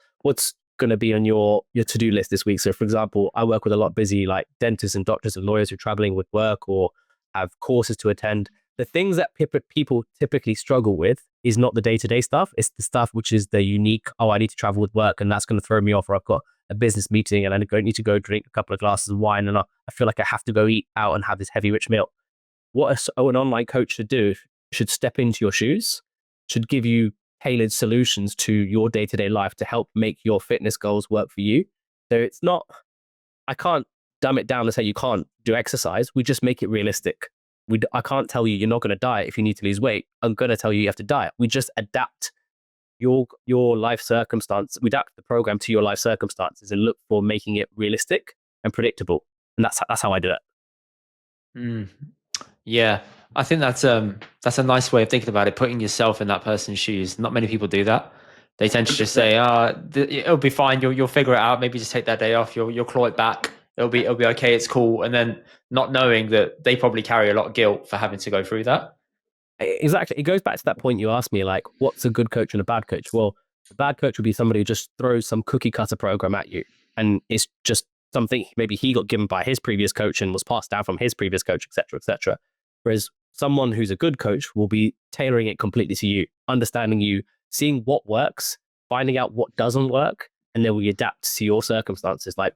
going to be on your to-do list this week? So for example, I work with a lot of busy like dentists and doctors and lawyers who are traveling with work or have courses to attend. The things that people typically struggle with is not the day-to-day stuff. It's the stuff which is the unique, oh, I need to travel with work and that's going to throw me off, or I've got a business meeting and I need to go drink a couple of glasses of wine and I feel like I have to go eat out and have this heavy, rich meal. What an online coach should do, should step into your shoes, should give you tailored solutions to your day-to-day life to help make your fitness goals work for you. So it's not, I can't dumb it down and say you can't do exercise. We just make it realistic. I can't tell you you're not going to diet if you need to lose weight. I'm going to tell you have to diet. We just adapt your life circumstance. We adapt the program to your life circumstances and look for making it realistic and predictable. And that's how I do it. Mm. Yeah, I think that's a nice way of thinking about it. Putting yourself in that person's shoes. Not many people do that. They tend to just say, it'll be fine. You'll figure it out. Maybe just take that day off. You'll claw it back. It'll be okay. It's cool." And then not knowing that they probably carry a lot of guilt for having to go through that. Exactly. It goes back to that point you asked me, like, what's a good coach and a bad coach? Well, the bad coach would be somebody who just throws some cookie cutter program at you, and it's just something maybe he got given by his previous coach and was passed down from his previous coach, etc., etc. Whereas someone who's a good coach will be tailoring it completely to you, understanding you, seeing what works, finding out what doesn't work, and then we adapt to your circumstances. Like,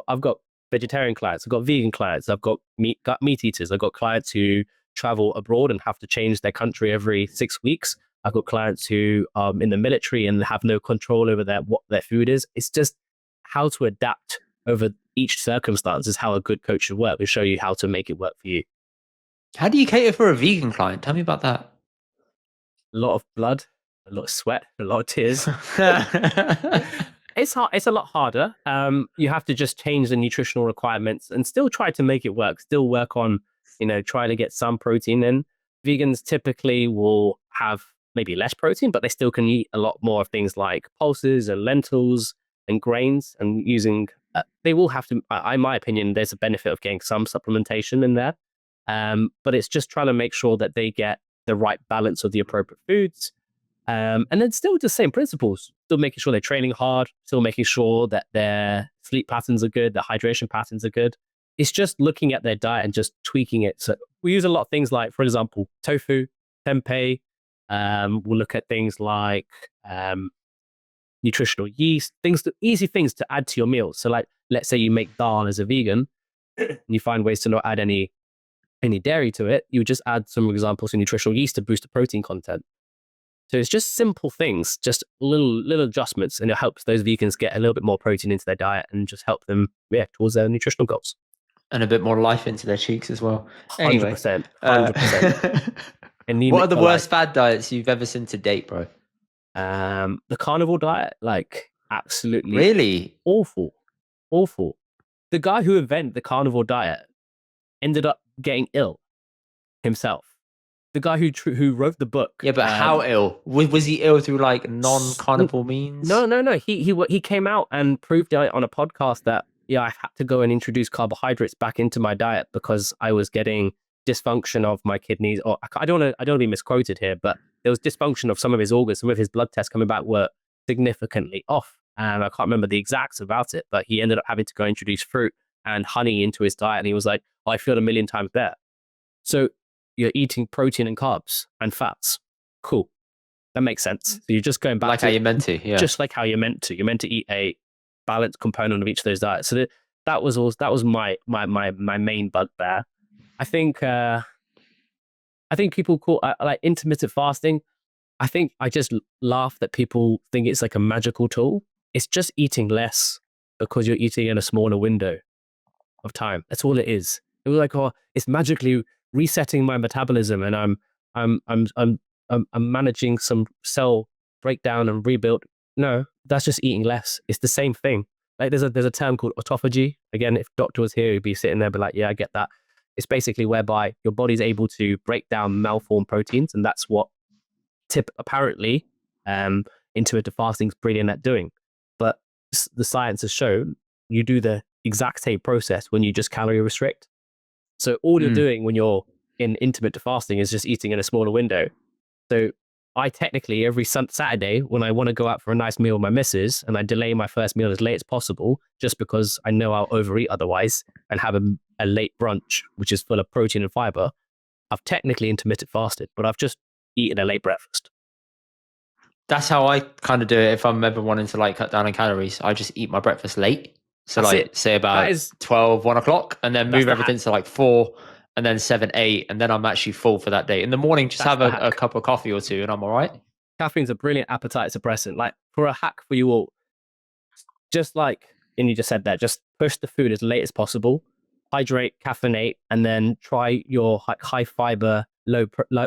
I've got vegetarian clients, I've got vegan clients, I've got meat eaters, I've got clients who travel abroad and have to change their country every 6 weeks. I've got clients who are in the military and have no control over what their food is. It's just how to adapt over each circumstance is how a good coach should work. We show you how to make it work for you. How do you cater for a vegan client? Tell me about that. A lot of blood, a lot of sweat, a lot of tears. It's hard. It's a lot harder. You have to just change the nutritional requirements and still try to make it work. Still work on, try to get some protein in. Vegans typically will have maybe less protein, but they still can eat a lot more of things like pulses and lentils and grains. And they will have to. In my opinion, there's a benefit of getting some supplementation in there. But it's just trying to make sure that they get the right balance of the appropriate foods. And then still the same principles, still making sure they're training hard, still making sure that their sleep patterns are good, their hydration patterns are good. It's just looking at their diet and just tweaking it. So we use a lot of things like, for example, tofu, tempeh. We'll look at things like nutritional yeast, easy things to add to your meals. So like, let's say you make dal as a vegan, and you find ways to not add any dairy to it. You would just add some examples of nutritional yeast to boost the protein content. So it's just simple things, just little adjustments, and it helps those vegans get a little bit more protein into their diet and just help them towards their nutritional goals. And a bit more life into their cheeks as well. Anyway, 100%. 100%. What are the worst fad diets you've ever seen to date, bro? The carnivore diet, like absolutely really awful. The guy who invented the carnivore diet ended up getting ill himself. The guy who wrote the book. Yeah, but how ill? Was he ill through like non-carnivore means? No. He came out and proved it on a podcast that I had to go and introduce carbohydrates back into my diet because I was getting dysfunction of my kidneys. Or I don't want to be misquoted here, but there was dysfunction of some of his organs. Some of his blood tests coming back were significantly off, and I can't remember the exacts about it. But he ended up having to go introduce fruit and honey into his diet, and he was like, "I feel 1,000,000 times better." So you're eating protein and carbs and fats. Cool. That makes sense. So you're just going back like how you're meant to, yeah. Just like how you're meant to. You're meant to eat a balanced component of each of those diets. So that was my main bugbear. I think people call like intermittent fasting. I think I just laugh that people think it's like a magical tool. It's just eating less because you're eating in a smaller window of time. That's all it is. It was like, it's magically resetting my metabolism, and I'm managing some cell breakdown and rebuild. No, that's just eating less. It's the same thing. Like there's a term called autophagy. Again, if doctor was here, he'd be sitting there, be like, yeah, I get that. It's basically whereby your body's able to break down malformed proteins, and that's what apparently intermittent fasting is brilliant at doing. But the science has shown you do the exact same process when you just calorie restrict. So all you're doing when you're in intermittent fasting is just eating in a smaller window. So I technically every Saturday when I want to go out for a nice meal with my missus, and I delay my first meal as late as possible just because I know I'll overeat otherwise and have a late brunch, which is full of protein and fiber, I've technically intermittent fasted, but I've just eaten a late breakfast. That's how I kind of do it. If I'm ever wanting to like cut down on calories, I just eat my breakfast late. So that's like say about 12, 1 o'clock, and then move everything to like 4, and then 7, 8, and then I'm actually full for that day. In the morning, just have a cup of coffee or two, and I'm all right. Caffeine's a brilliant appetite suppressant. Like for a hack for you all, just like, and you just said that, just push the food as late as possible. hydrate, caffeinate, and then try your high fiber,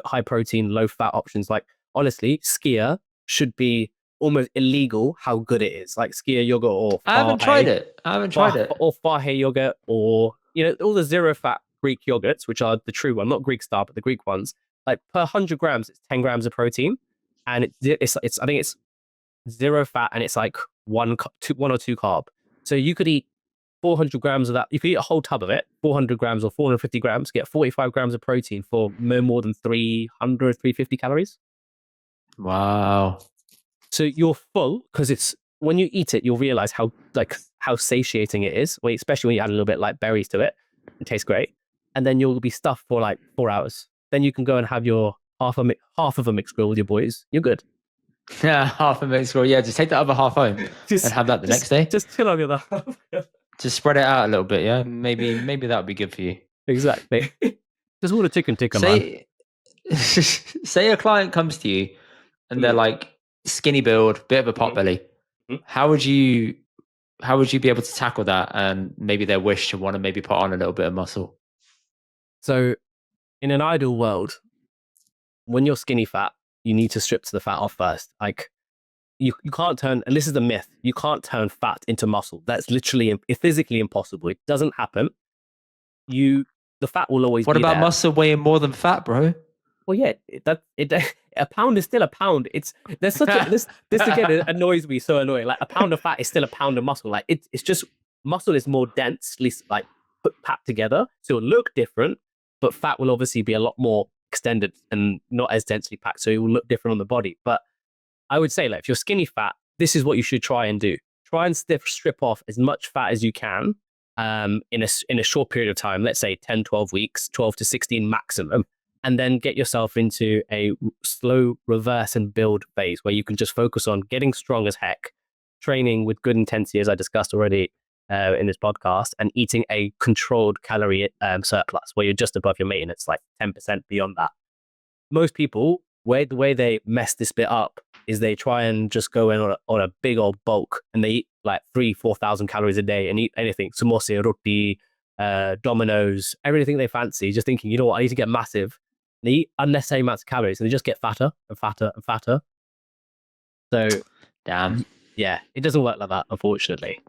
high protein, low fat options. Like honestly, skier should be almost illegal how good it is. Like skier yogurt or I haven't tried it. I haven't tried it. or Fahe yogurt, or all the zero fat Greek yogurts, which are the true one, not Greek style, but the Greek ones. Like per 100 grams, it's 10 grams of protein, and it's I think it's zero fat, and it's like one or two carb. So you could eat 400 grams of that. If you eat a whole tub of it, 400 grams or 450 grams, get 45 grams of protein for no more than 350 calories. Wow. So you're full, because it's when you eat it, you'll realize how satiating it is. Especially when you add a little bit like berries to it, it tastes great. And then you'll be stuffed for like 4 hours. Then you can go and have your half of a mixed grill with your boys. You're good. Yeah, half a mixed grill. Yeah, just take the other half home and have that the next day. Just chill on the other half. Just spread it out a little bit. Yeah, maybe that would be good for you. Exactly. Just want a chicken tikka, man. Say a client comes to you and they're like skinny build, bit of a pot belly. How would you be able to tackle that and maybe their wish to want to maybe put on a little bit of muscle? So in an ideal world, when you're skinny fat, you need to strip the fat off first. Like you can't turn, and this is the myth, you can't turn fat into muscle. That's literally physically impossible. It doesn't happen. The fat will always be there. What about muscle weighing more than fat, bro? Well, yeah, a pound is still a pound. There's such a this again, it annoys me, so annoying. Like a pound of fat is still a pound of muscle. Like it's just muscle is more densely like packed together, so it'll look different, but fat will obviously be a lot more extended and not as densely packed, so it will look different on the body. But I would say, like, if you're skinny fat, this is what you should try and do. Try and strip off as much fat as you can in a short period of time, let's say 10, 12 weeks, 12 to 16 maximum, and then get yourself into a slow reverse and build phase where you can just focus on getting strong as heck, training with good intensity, as I discussed already in this podcast, and eating a controlled calorie surplus where you're just above your maintenance, like 10% beyond that. Most people, the way they mess this bit up is they try and just go in on a big old bulk, and they eat like 4,000 calories a day and eat anything, samosa, roti, Dominoes, everything they fancy, just thinking, you know what, I need to get massive. They eat unnecessary amounts of calories, and they just get fatter and fatter and fatter. So, damn. Yeah, it doesn't work like that, unfortunately.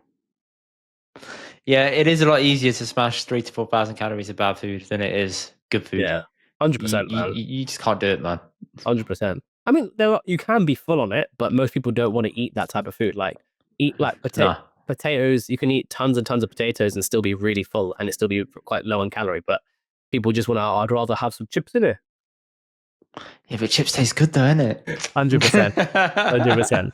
Yeah, it is a lot easier to smash 3,000 to 4,000 calories of bad food than it is good food. Yeah, 100%, man. You just can't do it, man. 100%. I mean, you can be full on it, but most people don't want to eat that type of food. Like, eat like potatoes. You can eat tons and tons of potatoes and still be really full, and it still be quite low on calorie. But people just want to, I'd rather have some chips in it. Yeah, but chips taste good though, innit? 100%. 100%.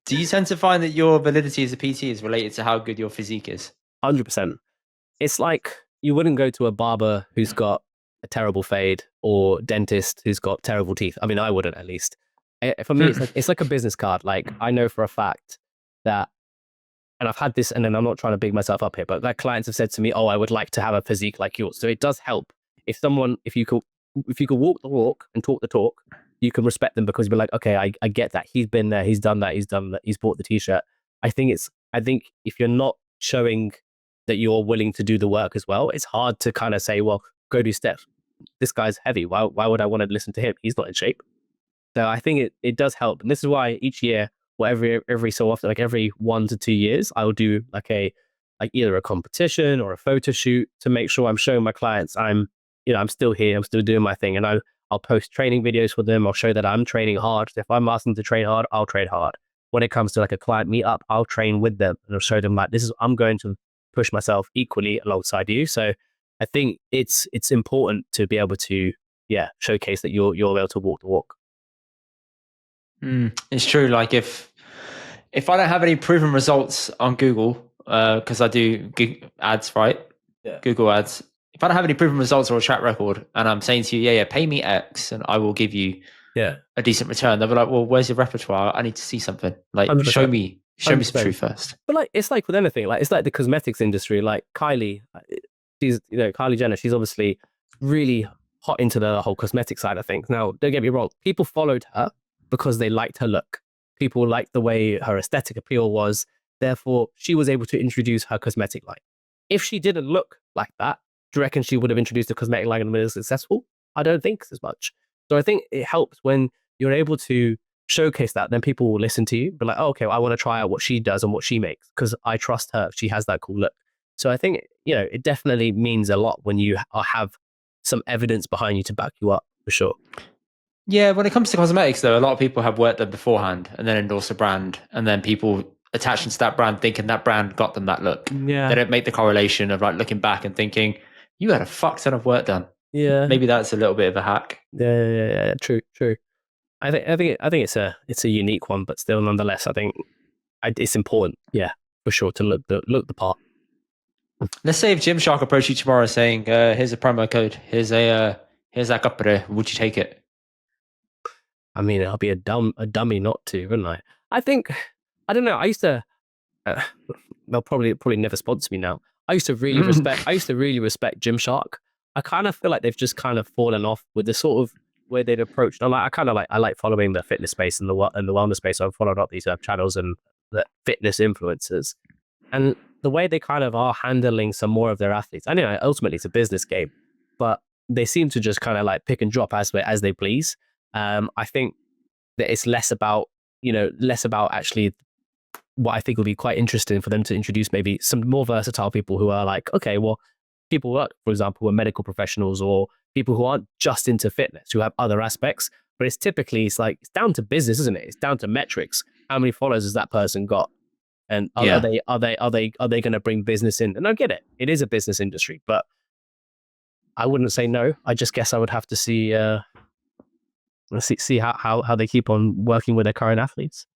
Do you tend to find that your validity as a PT is related to how good your physique is? 100%. It's like you wouldn't go to a barber who's got a terrible fade or dentist who's got terrible teeth. I mean, I wouldn't, at least. For me, it's like a business card. Like, I know for a fact that, and I've had this, and then I'm not trying to big myself up here, but like clients have said to me, oh, I would like to have a physique like yours. So it does help if you could walk the walk and talk the talk, you can respect them, because you'll be like, okay, I get that. He's been there, he's done that, he's bought the t-shirt. I think if you're not showing that you're willing to do the work as well, it's hard to kind of say, well, go do steps. This guy's heavy. Why would I want to listen to him? He's not in shape. So I think it does help. And this is why each year, or every so often, like every 1 to 2 years, I'll do like either a competition or a photo shoot to make sure I'm showing my clients I'm still here, I'm still doing my thing. And I'll post training videos for them. I'll show that I'm training hard. If I'm asking them to train hard, I'll train hard. When it comes to like a client meetup, I'll train with them and I'll show them like, I'm going to push myself equally alongside you. So I think it's important to be able to, showcase that you're able to walk the walk. It's true. Like if I don't have any proven results on Google, because I do ads, right? Yeah. Google ads. If I don't have any proven results or a track record, and I'm saying to you, pay me X and I will give you a decent return, they'll be like, well, where's your repertoire? I need to see something. Like, 100%. show me some truth first. But like, it's like with anything, like it's like the cosmetics industry. Like Kylie, Kylie Jenner, she's obviously really hot into the whole cosmetic side of things. Now, don't get me wrong, people followed her because they liked her look. People liked the way her aesthetic appeal was. Therefore, she was able to introduce her cosmetic line. If she didn't look like that, do you reckon she would have introduced a cosmetic line and been successful? I don't think as much. So I think it helps when you're able to showcase that, then people will listen to you, be like, oh, okay, well, I want to try out what she does and what she makes because I trust her. She has that cool look. So I think, it definitely means a lot when you have some evidence behind you to back you up, for sure. Yeah, when it comes to cosmetics, though, a lot of people have worked them beforehand and then endorse a brand, and then people attach to that brand thinking that brand got them that look. Yeah. They don't make the correlation of like looking back and thinking, you had a fuck ton of work done. Yeah. Maybe that's a little bit of a hack. Yeah. True. I think it's a unique one, but still, nonetheless, I think it's important. Yeah, for sure, to look the part. Let's say if Gymshark approached you tomorrow saying, here's a promo code, here's that capre, would you take it? I mean, I'll be a dummy not to, wouldn't I? I think, I don't know. I used to, they'll probably never sponsor me now. I used to really respect Gymshark. I kind of feel like they've just kind of fallen off with the sort of way they'd approached. I like following the fitness space and the wellness space. So I've followed up these channels and the fitness influencers, and the way they kind of are handling some more of their athletes. I know ultimately it's a business game, but they seem to just kind of like pick and drop as they please. I think that it's less about actually what I think will be quite interesting for them to introduce maybe some more versatile people who are like, okay, well, people who are, for example, who are medical professionals or people who aren't just into fitness, who have other aspects. But it's down to business, isn't it? It's down to metrics. How many followers has that person got? And are they going to bring business in? And I get it. It is a business industry, but I wouldn't say no. I just guess I would have to see how they keep on working with their current athletes.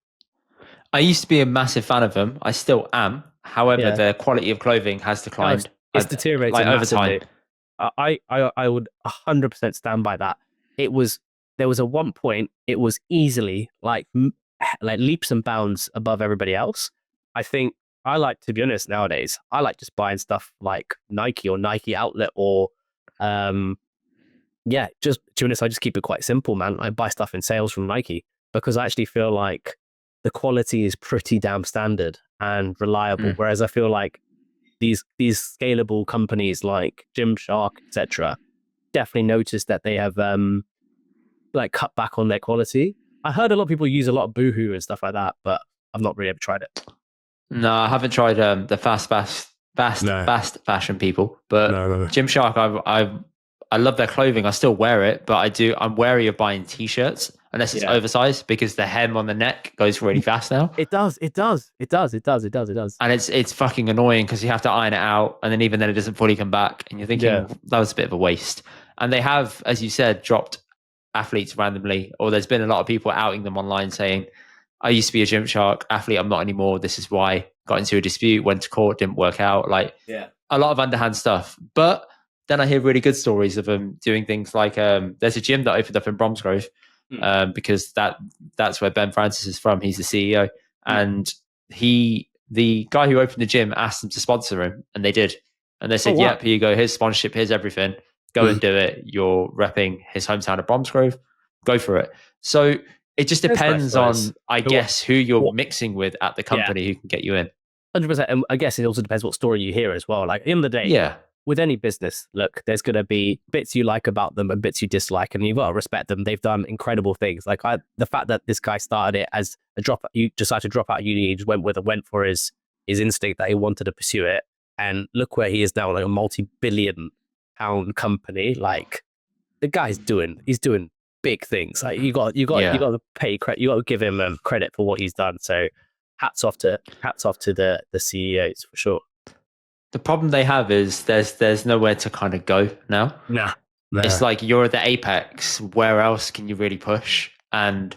I used to be a massive fan of them. I still am. However, Yeah. their quality of clothing has declined. It's deteriorated like over massively. time. I would 100% stand by that. There was at one point it was easily like leaps and bounds above everybody else. I think I like, to be honest, nowadays I like just buying stuff like Nike or Nike Outlet or just, to be honest, I just keep it quite simple, man. I buy stuff in sales from Nike because I actually feel like the quality is pretty damn standard and reliable. Whereas I feel like these scalable companies like Gymshark, etc., definitely noticed that they have cut back on their quality. I heard a lot of people use a lot of Boohoo and stuff like that, but I've not really ever tried it. No, I haven't tried the fast fashion people, but No. Gymshark, I love their clothing. I still wear it, but I'm wary of buying t-shirts unless it's oversized because the hem on the neck goes really fast now. It does. And it's fucking annoying because you have to iron it out, and then even then it doesn't fully come back, and you're thinking that was a bit of a waste. And they have, as you said, dropped athletes randomly, or there's been a lot of people outing them online saying, I used to be a Gymshark athlete, I'm not anymore. This is why. Got into a dispute, went to court, didn't work out. A lot of underhand stuff. But then I hear really good stories of them doing things like there's a gym that opened up in Bromsgrove because that's where Ben Francis is from. He's the CEO, and the guy who opened the gym asked them to sponsor him, and they did. And they said, "Yep, here you go. Here's sponsorship. Here's everything. Go and do it. You're repping his hometown of Bromsgrove. Go for it." So it just depends on, I guess, who you're mixing with at the company who can get you in. 100%. And I guess it also depends what story you hear as well. Like, at the end of the day, with any business, look, there's going to be bits you like about them and bits you dislike, and you've got to respect them. They've done incredible things. Like the fact that this guy started it as you decided to drop out of uni, he just went for his instinct that he wanted to pursue it, and look where he is now, like a multi-billion-pound company. Like, the guy's doing big things. Like, you got to pay credit. You got to give him credit for what he's done. So hats off to the CEOs for sure. The problem they have is there's nowhere to kind of go now. Nah. It's like you're at the apex. Where else can you really push? And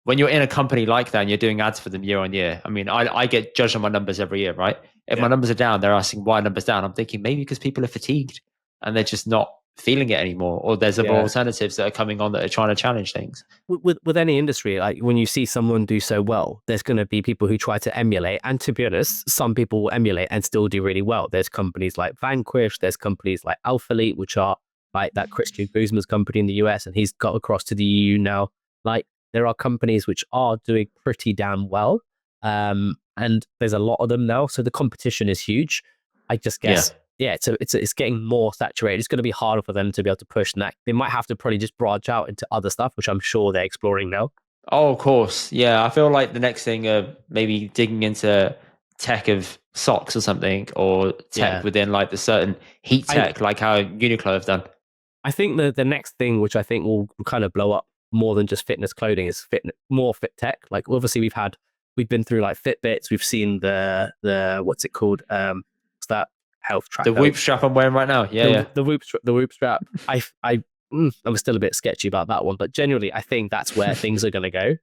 when you're in a company like that and you're doing ads for them year on year, I mean, I get judged on my numbers every year, right? If my numbers are down, they're asking why numbers down. I'm thinking maybe because people are fatigued and they're just not feeling it anymore, or there's other alternatives that are coming on that are trying to challenge things. With any industry, like when you see someone do so well, there's going to be people who try to emulate. And to be honest, some people will emulate and still do really well. There's companies like Vanquish, there's companies like Alphalete, which are like that Christian Guzman's company in the US, and he's got across to the EU now. Like, there are companies which are doing pretty damn well. And there's a lot of them now. So the competition is huge. I just guess, it's getting more saturated. It's going to be harder for them to be able to push, and that they might have to probably just branch out into other stuff, which I'm sure they're exploring now. Oh, of course. Yeah, I feel like the next thing, maybe digging into tech of socks or something, or tech Yeah. within like the certain heat tech, like how Uniqlo have done. I think the next thing, which I think will kind of blow up more than just fitness clothing, is more fit tech. Like obviously we've been through like Fitbits, we've seen the what's it called? What's that health The tracker? Whoop strap I'm wearing right now. Yeah, The Whoop strap. I'm still a bit sketchy about that one, but generally I think that's where things are going to go.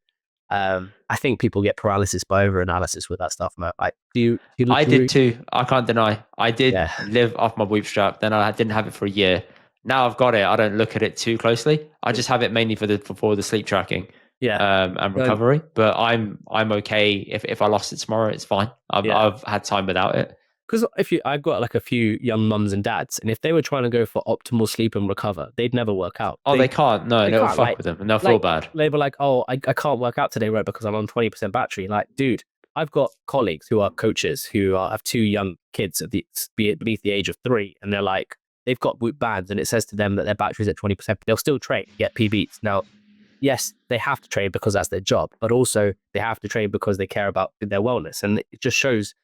I think people get paralysis by overanalysis with that stuff, Matt. I did too. I can't deny. I did Yeah. live off my Whoop strap. Then I didn't have it for a year. Now I've got it. I don't look at it too closely. I just have it mainly for the sleep tracking, Yeah. and recovery. But I'm okay if I lost it tomorrow, it's fine. I've had time without it. Because I've got like a few young mums and dads, and if they were trying to go for optimal sleep and recover, they'd never work out. Oh, they can't. No, they it'll can't. fuck with them, and they'll feel bad. They were like, "Oh, I can't work out today, right? Because I'm on 20% battery." Like, dude, I've got colleagues who are coaches who have two young kids beneath the age of 3, and they're like, they've got Whoop bands, and it says to them that their battery's at 20%. But they'll still train, get PBs. Now, yes, they have to train because that's their job, but also they have to train because they care about their wellness, and it just shows.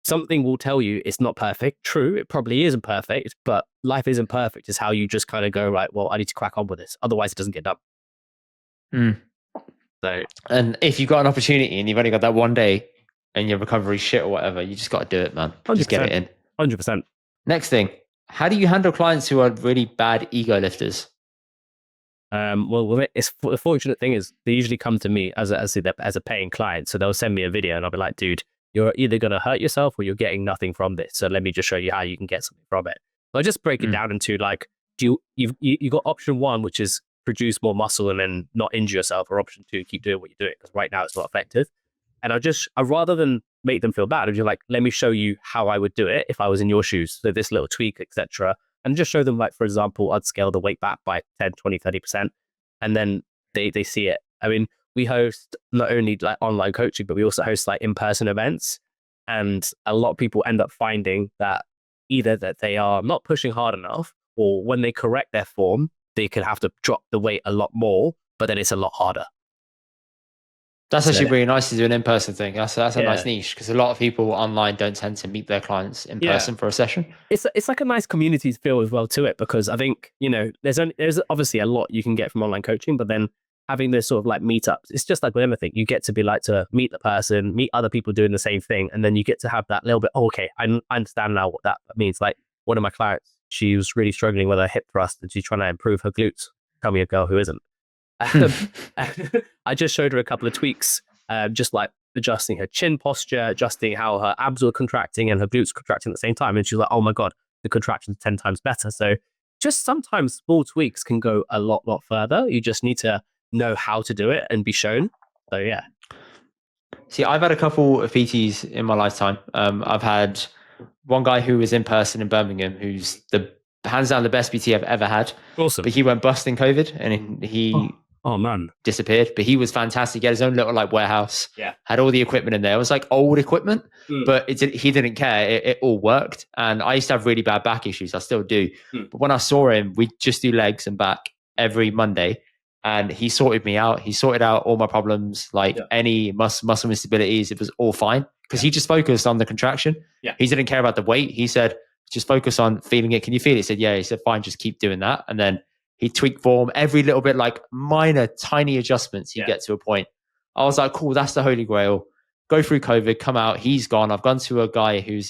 Something will tell you it's not perfect. True, it probably isn't perfect, but life isn't perfect. It's how you just kind of go, right, well, I need to crack on with this. Otherwise, it doesn't get done. Mm. So, and if you've got an opportunity and you've only got that one day and your recovery shit or whatever, you just got to do it, man. 100%. Just get it in. 100%. Next thing, how do you handle clients who are really bad ego lifters? Well, it's the fortunate thing is they usually come to me as a paying client. So they'll send me a video and I'll be like, dude, you're either going to hurt yourself or you're getting nothing from this. So let me just show you how you can get something from it. So I just break it down into like, you got option 1, which is produce more muscle and then not injure yourself, or option 2, keep doing what you're doing because right now it's not effective. And I rather than make them feel bad, I'm just like, let me show you how I would do it if I was in your shoes. So this little tweak, etc. And just show them, like, for example, I'd scale the weight back by 10, 20, 30%. And then they see it. I mean, we host not only like online coaching, but we also host like in-person events. And a lot of people end up finding that either that they are not pushing hard enough, or when they correct their form, they could have to drop the weight a lot more, but then it's a lot harder. That's actually really nice to do an in-person thing. That's a nice niche, because a lot of people online don't tend to meet their clients in person for a session. It's like a nice community feel as well to it, because I think, there's obviously a lot you can get from online coaching, but then having this sort of like meetups, it's just like with everything. You get to be like to meet the person, meet other people doing the same thing, and then you get to have that little bit, okay, I understand now what that means. Like one of my clients, she was really struggling with her hip thrust and she's trying to improve her glutes. Tell me a girl who isn't. I just showed her a couple of tweaks, just like adjusting her chin posture, adjusting how her abs were contracting and her glutes contracting at the same time. And she's like, oh my God, the contraction's 10 times better. So just sometimes small tweaks can go a lot further. You just need to know how to do it and be shown. So yeah. See, I've had a couple of PTs in my lifetime. I've had one guy who was in person in Birmingham, who's the hands down the best PT I've ever had. Awesome. But he went bust in COVID and he disappeared. But he was fantastic. He had his own little like warehouse. Yeah. Had all the equipment in there. It was like old equipment, but he didn't care. It all worked. And I used to have really bad back issues. I still do. But when I saw him, we just do legs and back every Monday. And he sorted me out. He sorted out all my problems, like any muscle instabilities. It was all fine because he just focused on the contraction. Yeah. He didn't care about the weight. He said, just focus on feeling it. Can you feel it? He said, yeah. He said, fine, just keep doing that. And then he tweaked form every little bit, like minor, tiny adjustments. You get to a point. I was like, cool, that's the holy grail. Go through COVID, come out. He's gone. I've gone to a guy who's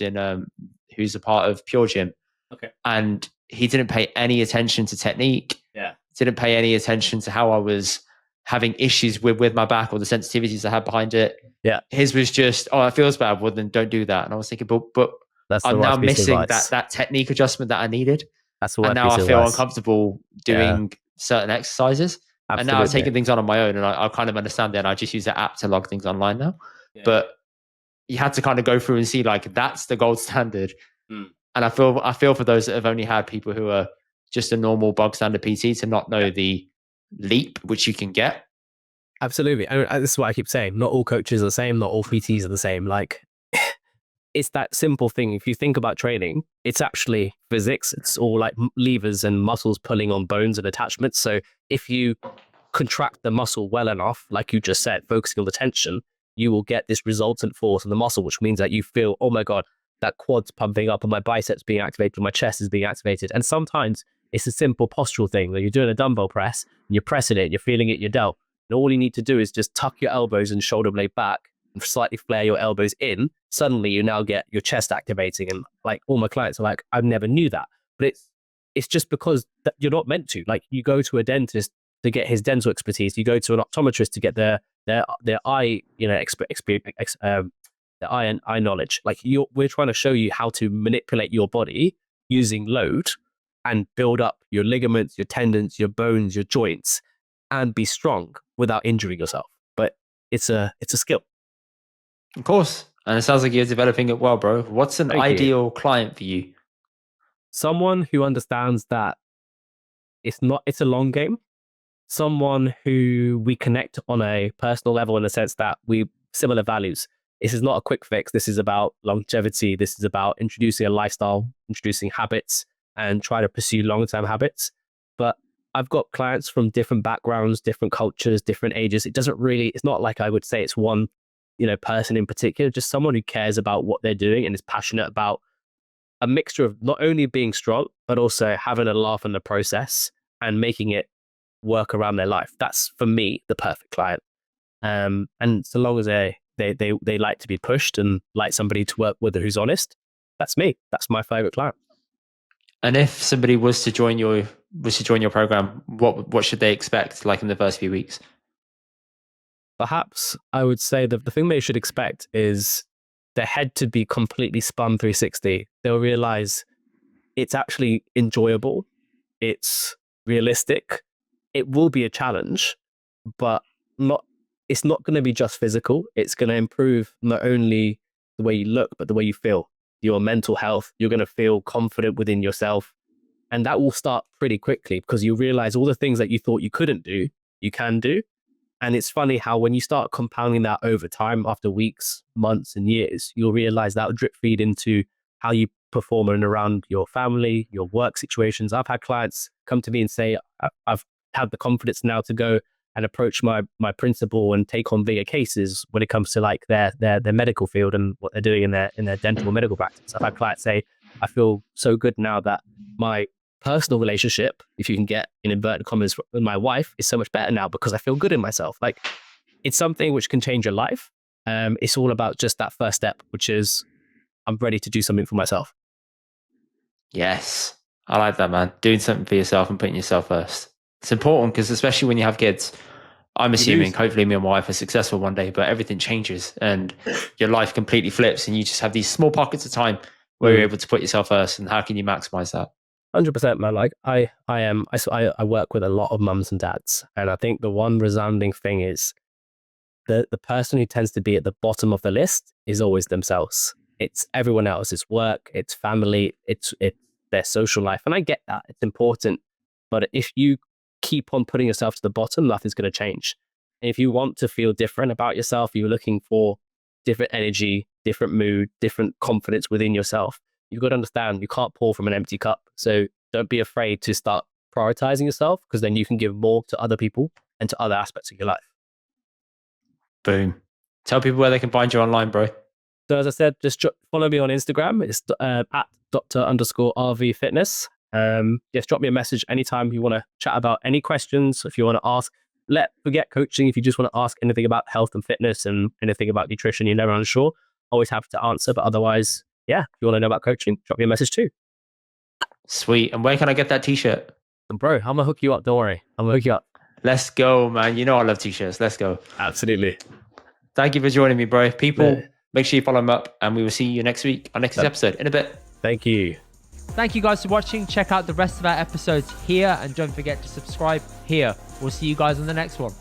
who's a part of Pure Gym. Okay. And he didn't pay any attention to technique. Yeah. Didn't pay any attention to how I was having issues with my back or the sensitivities I had behind it. Yeah. His was just, oh, it feels bad. Well, then don't do that. And I was thinking, but I'm now missing that technique adjustment that I needed. That's and now I feel uncomfortable doing certain exercises. Absolutely. And now I've taken things on my own, and I kind of understand that. And I just use the app to log things online now. Yeah. But you had to kind of go through and see like that's the gold standard. And I feel for those that have only had people who are just a normal bog standard PT to not know the leap which you can get. Absolutely. I mean, this is what I keep saying. Not all coaches are the same. Not all PTs are the same. Like it's that simple thing. If you think about training, it's actually physics. It's all like levers and muscles pulling on bones and attachments. So if you contract the muscle well enough, like you just said, focusing on the tension, you will get this resultant force in the muscle, which means that you feel, oh my God, that quad's pumping up and my biceps being activated, my chest is being activated. And sometimes it's a simple postural thing where you're doing a dumbbell press and you're pressing it, you're feeling it, your delt. And all you need to do is just tuck your elbows and shoulder blade back and slightly flare your elbows in. Suddenly you now get your chest activating. And like all my clients are like, I never knew that. But it's just because that you're not meant to. Like you go to a dentist to get his dental expertise, you go to an optometrist to get their eye, the eye knowledge. Like we're trying to show you how to manipulate your body using load and build up your ligaments, your tendons, your bones, your joints, and be strong without injuring yourself. But it's a skill. Of course. And it sounds like you're developing it well, bro. What's an ideal client for you? Someone who understands that it's a long game. Someone who we connect on a personal level in the sense that we similar values. This is not a quick fix. This is about longevity. This is about introducing a lifestyle, introducing habits, and try to pursue long-term habits. But I've got clients from different backgrounds, different cultures, different ages. It's not like I would say it's one, person in particular, just someone who cares about what they're doing and is passionate about a mixture of not only being strong, but also having a laugh in the process and making it work around their life. That's for me the perfect client. And so long as they like to be pushed and like somebody to work with who's honest, that's me. That's my favorite client. And if somebody was to join your program, what should they expect like in the first few weeks? Perhaps I would say that the thing they should expect is their head to be completely spun 360. They'll realize it's actually enjoyable. It's realistic. It will be a challenge, but it's not going to be just physical. It's going to improve not only the way you look, but the way you feel, your mental health. You're going to feel confident within yourself. And that will start pretty quickly because you realize all the things that you thought you couldn't do, you can do. And it's funny how when you start compounding that over time, after weeks, months, and years, you'll realize that will drip feed into how you perform in and around your family, your work situations. I've had clients come to me and say, I've had the confidence now to go and approach my principal and take on bigger cases when it comes to like their medical field and what they're doing in their dental medical practice. I've had clients say, I feel so good now that my personal relationship, if you can get in inverted commas, with my wife is so much better now because I feel good in myself. Like it's something which can change your life. It's all about just that first step, which is I'm ready to do something for myself. Yes. I like that, man. Doing something for yourself and putting yourself first. It's important because especially when you have kids, I'm assuming hopefully me and my wife are successful one day, but everything changes and your life completely flips and you just have these small pockets of time where you're able to put yourself first. And how can you maximize that? 100%, man. Like I work with a lot of mums and dads, and I think the one resounding thing is the person who tends to be at the bottom of the list is always themselves. It's everyone else. It's work, it's family, it's their social life. And I get that. It's important. But if you keep on putting yourself to the bottom, nothing's going to change. And if you want to feel different about yourself, you're looking for different energy, different mood, different confidence within yourself, you've got to understand you can't pour from an empty cup. So don't be afraid to start prioritizing yourself because then you can give more to other people and to other aspects of your life. Boom. Tell people where they can find you online, bro. So as I said, just follow me on Instagram. It's at Dr._RV Fitness. Just drop me a message anytime you want to chat about any questions. If you want to ask, forget coaching. If you just want to ask anything about health and fitness and anything about nutrition, you're never unsure, always happy to answer. But otherwise, yeah, if you want to know about coaching, drop me a message too. Sweet. And where can I get that t-shirt? And bro, I'm going to hook you up. Don't worry. I'm going to hook you up. Let's go, man. You know I love t-shirts. Let's go. Absolutely. Thank you for joining me, bro. People, make sure you follow him up and we will see you next week, our next episode in a bit. Thank you. Thank you guys for watching. Check out the rest of our episodes here and don't forget to subscribe here. We'll see you guys on the next one.